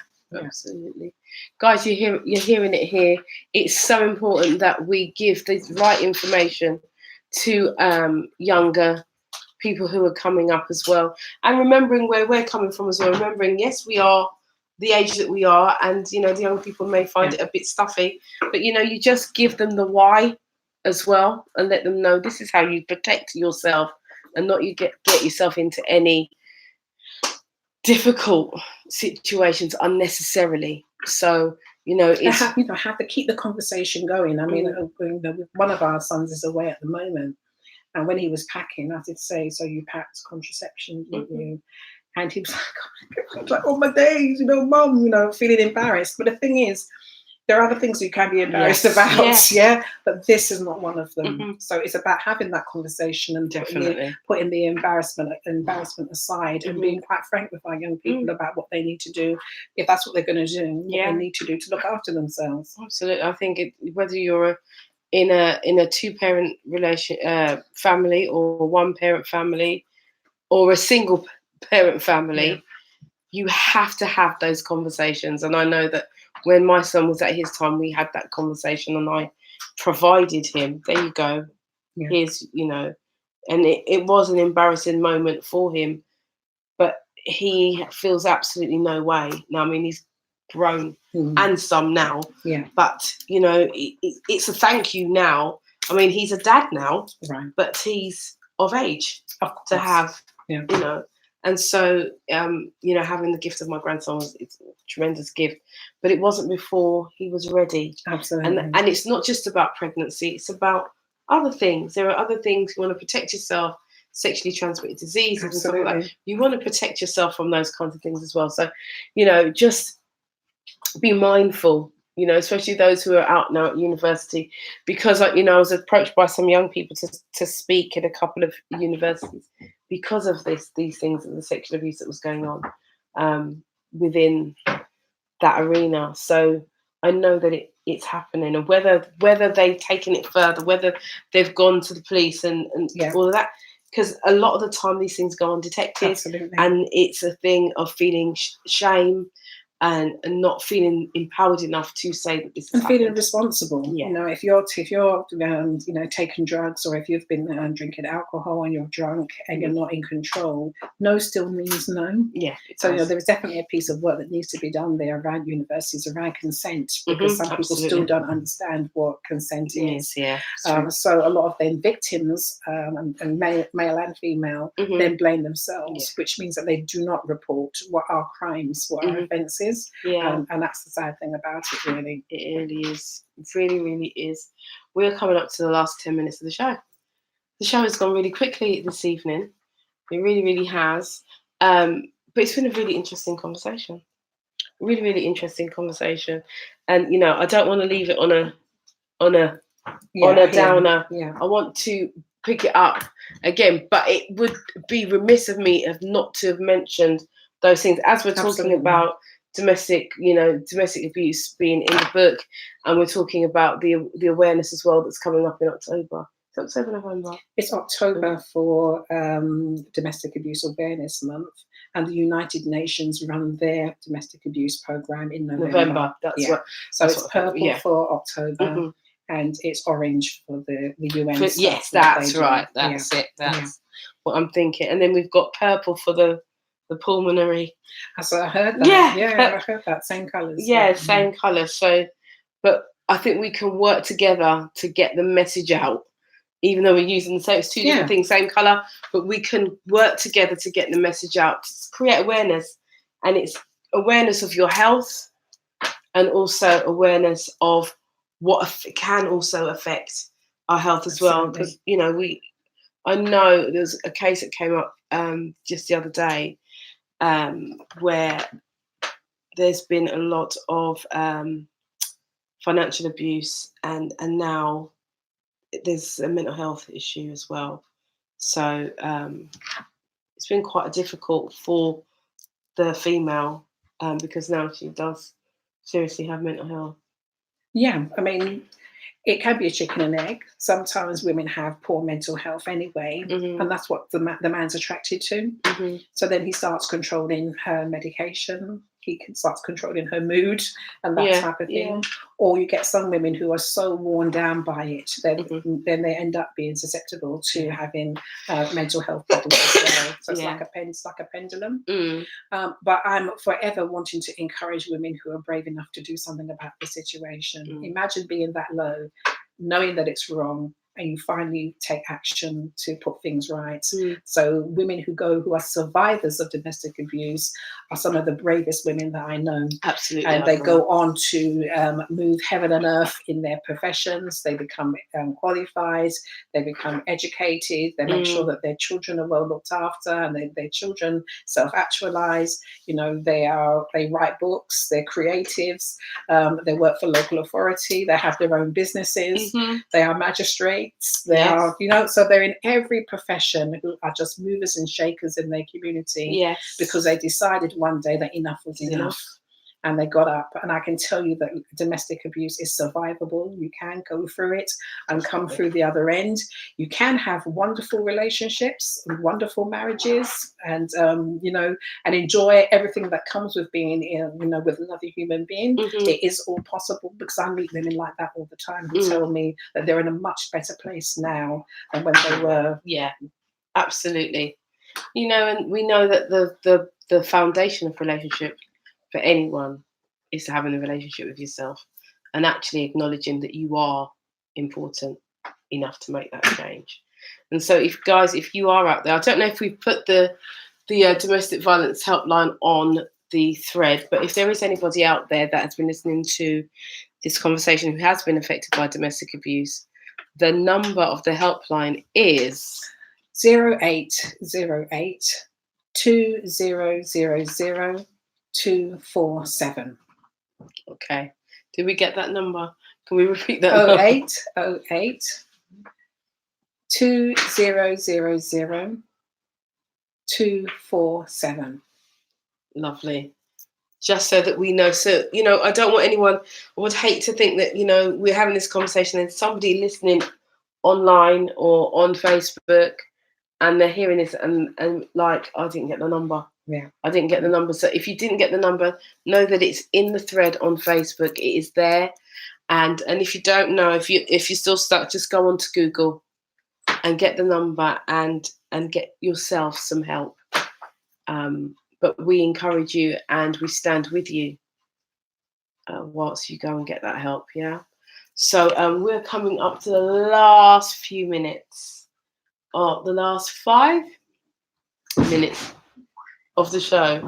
absolutely. Guys, you're hearing it here. It's so important that we give the right information to younger people who are coming up as well, and remembering where we're coming from as well. Remembering, yes, we are the age that we are, and the young people may find it a bit stuffy, but you just give them the why as well, and let them know this is how you protect yourself, and not you get yourself into any difficult situations unnecessarily. So it's have to keep the conversation going. I mean, one of our sons is away at the moment, and when he was packing, I did say, so you packed contraception, didn't you? And he was like, oh my days, mum, feeling embarrassed. But the thing is, there are other things you can be embarrassed about, but this is not one of them. So it's about having that conversation and putting the embarrassment aside and being quite frank with our young people about what they need to do, if that's what they're going to do, what they need to do to look after themselves. Absolutely. I think whether you're in a two-parent family, or one-parent family, or a single parent family, you have to have those conversations. And I know that when my son was at his time, we had that conversation, and I provided him. There you go. Here's, and it was an embarrassing moment for him, but he feels absolutely no way. Now, I mean, he's grown and some now, but it's a thank you now. I mean, he's a dad now, but he's of age to have, and so, having the gift of my grandson it's a tremendous gift, but it wasn't before he was ready. Absolutely. And it's not just about pregnancy, it's about other things. There are other things. You want to protect yourself, sexually transmitted diseases and stuff like that. You want to protect yourself from those kinds of things as well. So, just be mindful, especially those who are out now at university, because, I was approached by some young people to speak at a couple of universities because of these things and the sexual abuse that was going on within that arena. So I know that it's happening, and whether they've taken it further, whether they've gone to the police and all of that, because a lot of the time these things go undetected. Absolutely. And it's a thing of feeling shame and not feeling empowered enough to say that this is feeling responsible. If you're taking drugs, or if you've been drinking alcohol and you're drunk and you're not in control, no still means no. So there is definitely a piece of work that needs to be done there around universities, around consent, because some people still don't understand what consent is. So a lot of then victims, and male and female, then blame themselves, which means that they do not report what are crimes, what are offences. And that's the sad thing about it, really. It really is. It really, really is. We're coming up to the last 10 minutes of the show. The show has gone really quickly this evening. It really, really has. But it's been a really interesting conversation. Really, really interesting conversation. And I don't want to leave it on a downer. I want to pick it up again, but it would be remiss of me not to have mentioned those things as we're talking about domestic abuse being in the book, and we're talking about the awareness as well that's coming up in October. Is it October, November? It's October for Domestic Abuse Awareness Month, and the United Nations run their domestic abuse program in November. So it's purple for October, and it's orange for the UN. Yes, that's right. That's it. That's what I'm thinking. And then we've got purple for the pulmonary. So I heard that. I heard that. Same colours. Same colours. So, but I think we can work together to get the message out, even though we're using the same, it's two different things, same colour, but we can work together to get the message out, to create awareness. And it's awareness of your health, and also awareness of what can also affect our health as well, because I know there's a case that came up just the other day where there's been a lot of financial abuse, and now there's a mental health issue as well. So it's been quite difficult for the female because now she does seriously have mental health. Yeah, I mean, it can be a chicken and egg. Sometimes women have poor mental health anyway, and that's what the man's attracted to. So then he starts controlling her medication. He starts controlling her mood and that type of thing. Or you get some women who are so worn down by it, then they end up being susceptible to having mental health problems as well. So it's like a pendulum. But I'm forever wanting to encourage women who are brave enough to do something about the situation. Imagine being that low, knowing that it's wrong, and you finally take action to put things right. So women who are survivors of domestic abuse are some of the bravest women that I know. Absolutely. And they go on to move heaven and earth in their professions. They become qualified, they become educated, they make sure that their children are well looked after, and their children self-actualize. They write books, they're creatives, they work for local authority, they have their own businesses, they are magistrates. They are, so they're in every profession who are just movers and shakers in their community because they decided one day that enough was enough. And they got up. And I can tell you that domestic abuse is survivable. You can go through it and come through the other end. You can have wonderful relationships, wonderful marriages, and and enjoy everything that comes with being with another human being. It is all possible, because I meet women like that all the time who tell me that they're in a much better place now than when they were. Yeah, absolutely. And we know that the foundation of relationship for anyone is having a relationship with yourself and actually acknowledging that you are important enough to make that change. And so if you are out there, I don't know if we've put the domestic violence helpline on the thread, but if there is anybody out there that has been listening to this conversation who has been affected by domestic abuse, the number of the helpline is 0808 2000 247. Okay. Did we get that number? Can we repeat that? 0808 2000 247. Lovely. Just so that we know. So, I don't want anyone, I would hate to think that, we're having this conversation and somebody listening online or on Facebook and they're hearing this and like, I didn't get the number. Yeah, I didn't get the number. So if you didn't get the number, know that it's in the thread on Facebook. It is there. And if you don't know, if you're still stuck, just go on to Google and get the number and get yourself some help. But we encourage you and we stand with you whilst you go and get that help. Yeah. So we're coming up to the last few minutes, or the last 5 minutes of the show.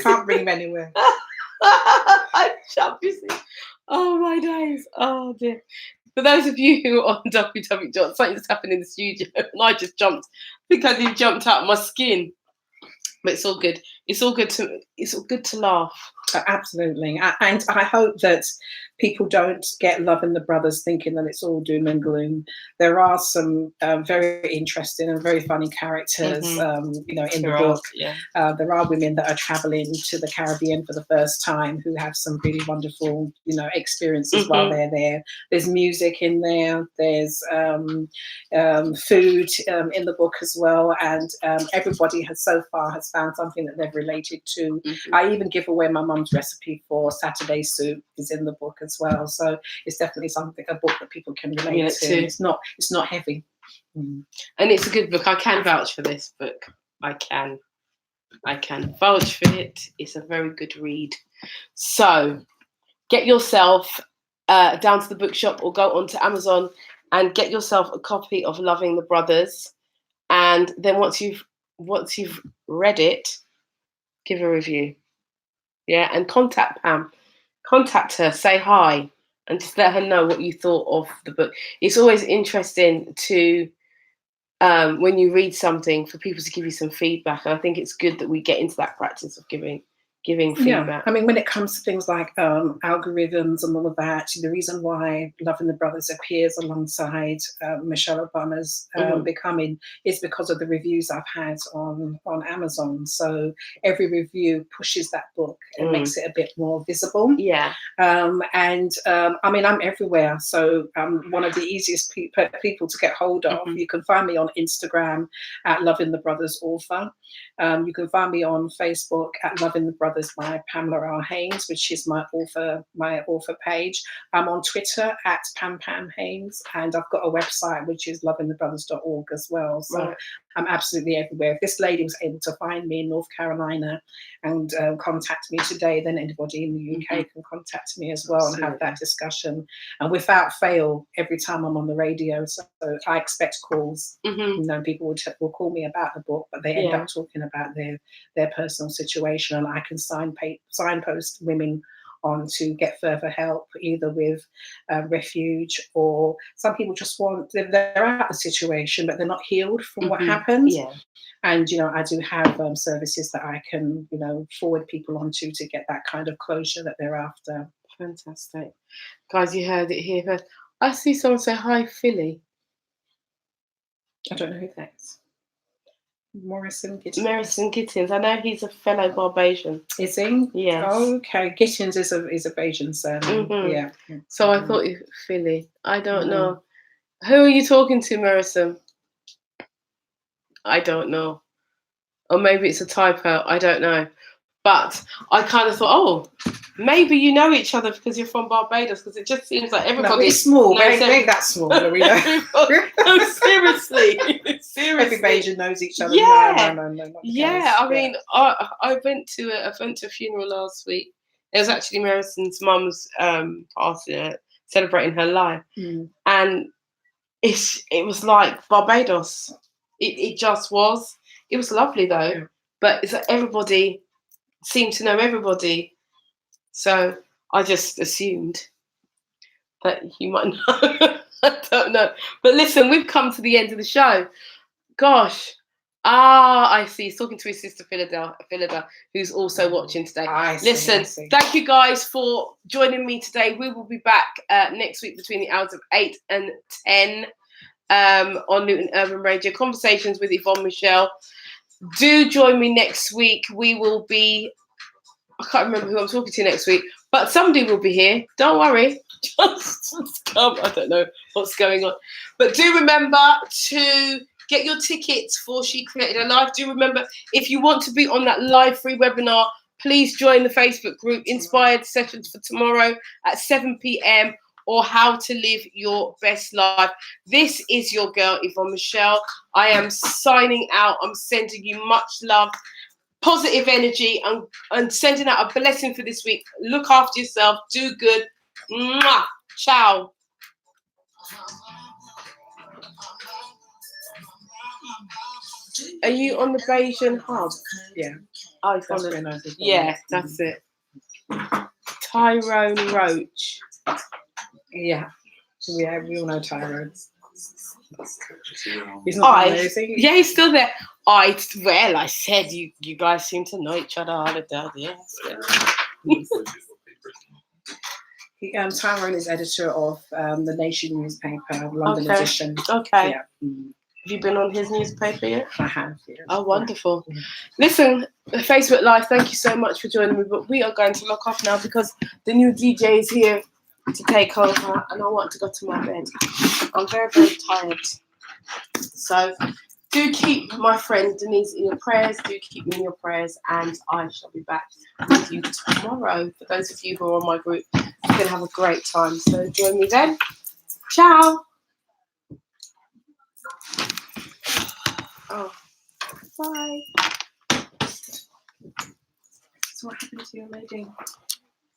Can't bring him anywhere. Oh my days. Oh dear. For those of you who are on www. Something's happened in the studio and I just jumped. I think I jumped out of my skin. But it's all good. It's all good to laugh. Absolutely. And I hope that people don't get Love and the Brothers thinking that it's all doom and gloom. There are some very interesting and very funny characters, in the book. Yeah. There are women that are traveling to the Caribbean for the first time who have some really wonderful, experiences while they're there. There's music in there. There's food in the book as well. And everybody has found something that they've related to. I even give away my mum's recipe for Saturday soup is in the book as well. So it's definitely a book that people can relate to. It's not heavy. And it's a good book. I can vouch for this book. I can vouch for it. It's a very good read. So get yourself down to the bookshop or go onto Amazon and get yourself a copy of Loving the Brothers. And then once you've read it, give a review. Yeah, and contact Pam. Contact her, say hi, and just let her know what you thought of the book. It's always interesting to, when you read something, for people to give you some feedback. And I think it's good that we get into that practice of giving feedback. Yeah, I mean, when it comes to things like algorithms and all of that, the reason why Loving the Brothers appears alongside Michelle Obama's Becoming is because of the reviews I've had on Amazon. So every review pushes that book and makes it a bit more visible. Yeah. I mean, I'm everywhere. So I'm one of the easiest people to get hold of. You can find me on Instagram at Loving the Brothers Author. You can find me on Facebook at Loving the Brothers by Pamela Haynes, which is my author page. I'm on Twitter at Pam Haynes, and I've got a website which is lovingthebrothers.org as well. So I'm absolutely everywhere. If this lady was able to find me in North Carolina and contact me today, then anybody in the UK can contact me as well and have that discussion. And without fail, every time I'm on the radio, so I expect calls. You know, people will call me about the book, but they end up talking about their personal situation, and I can signpost women on to get further help, either with refuge, or some people just they're out of the situation but they're not healed from what happened. And you know, I do have services that I can, you know, forward people onto to get that kind of closure that they're after. Fantastic. Guys, you heard it here first. I see someone say hi, Philly. I don't know who that is. Morrison Gittins. I know he's a fellow Barbadian. Is he? Yes. Oh, okay. Gittins is a Bajan surname. Yeah. So I thought you Philly. I don't know. Who are you talking to, Morrison? I don't know. Or maybe it's a typo. I don't know. But I kind of thought, oh, maybe you know each other because you're from Barbados, because it just seems like everybody. No, it's small. We ain't that small. We know. No, seriously. Every Bajan knows each other. Yeah. No, yeah. I mean, I went to a funeral last week. It was actually Marison's mum's party, celebrating her life, and it was like Barbados. It just was. It was lovely though, but it's like everybody seemed to know everybody, so I just assumed that you might know. I don't know, but listen, we've come to the end of the show. Gosh, I see. He's talking to his sister Philida, who's also watching today. I see. Thank you guys for joining me today. We will be back next week between the hours of 8 and 10 on Luton Urban Radio. Conversations with Yvonne Michele. Do join me next week. We will be, I can't remember who I'm talking to next week, but somebody will be here. Don't worry. Just come. I don't know what's going on. But do remember to get your tickets for She Created a Life. Do remember, if you want to be on that live free webinar, please join the Facebook group Inspired Sessions for tomorrow at 7 p.m. or How to Live Your Best Life. This is your girl, Yvonne Michele. I am signing out. I'm sending you much love, positive energy, and sending out a blessing for this week. Look after yourself. Do good. Mwah. Ciao. Are you on the Bayesian Hub? Yeah. I follow. Yeah, that's it. Tyrone Roach. Yeah, we all know Tyrone. He's not amazing. Yeah, he's still there. I said you guys seem to know each other. Yes. Tyrone is editor of the Nation newspaper, London edition. Okay. Yeah. Have you been on his newspaper yet? I have. Yeah. Oh, wonderful. Yeah. Listen, Facebook Live, thank you so much for joining me. But we are going to lock off now because the new DJ is here to take over, and I want to go to my bed. I'm very, very tired. So do keep my friend Denise in your prayers. Do keep me in your prayers, and I shall be back with you tomorrow. For those of you who are on my group, you're going to have a great time. So join me then. Ciao. Oh, bye. So what happened to your lady?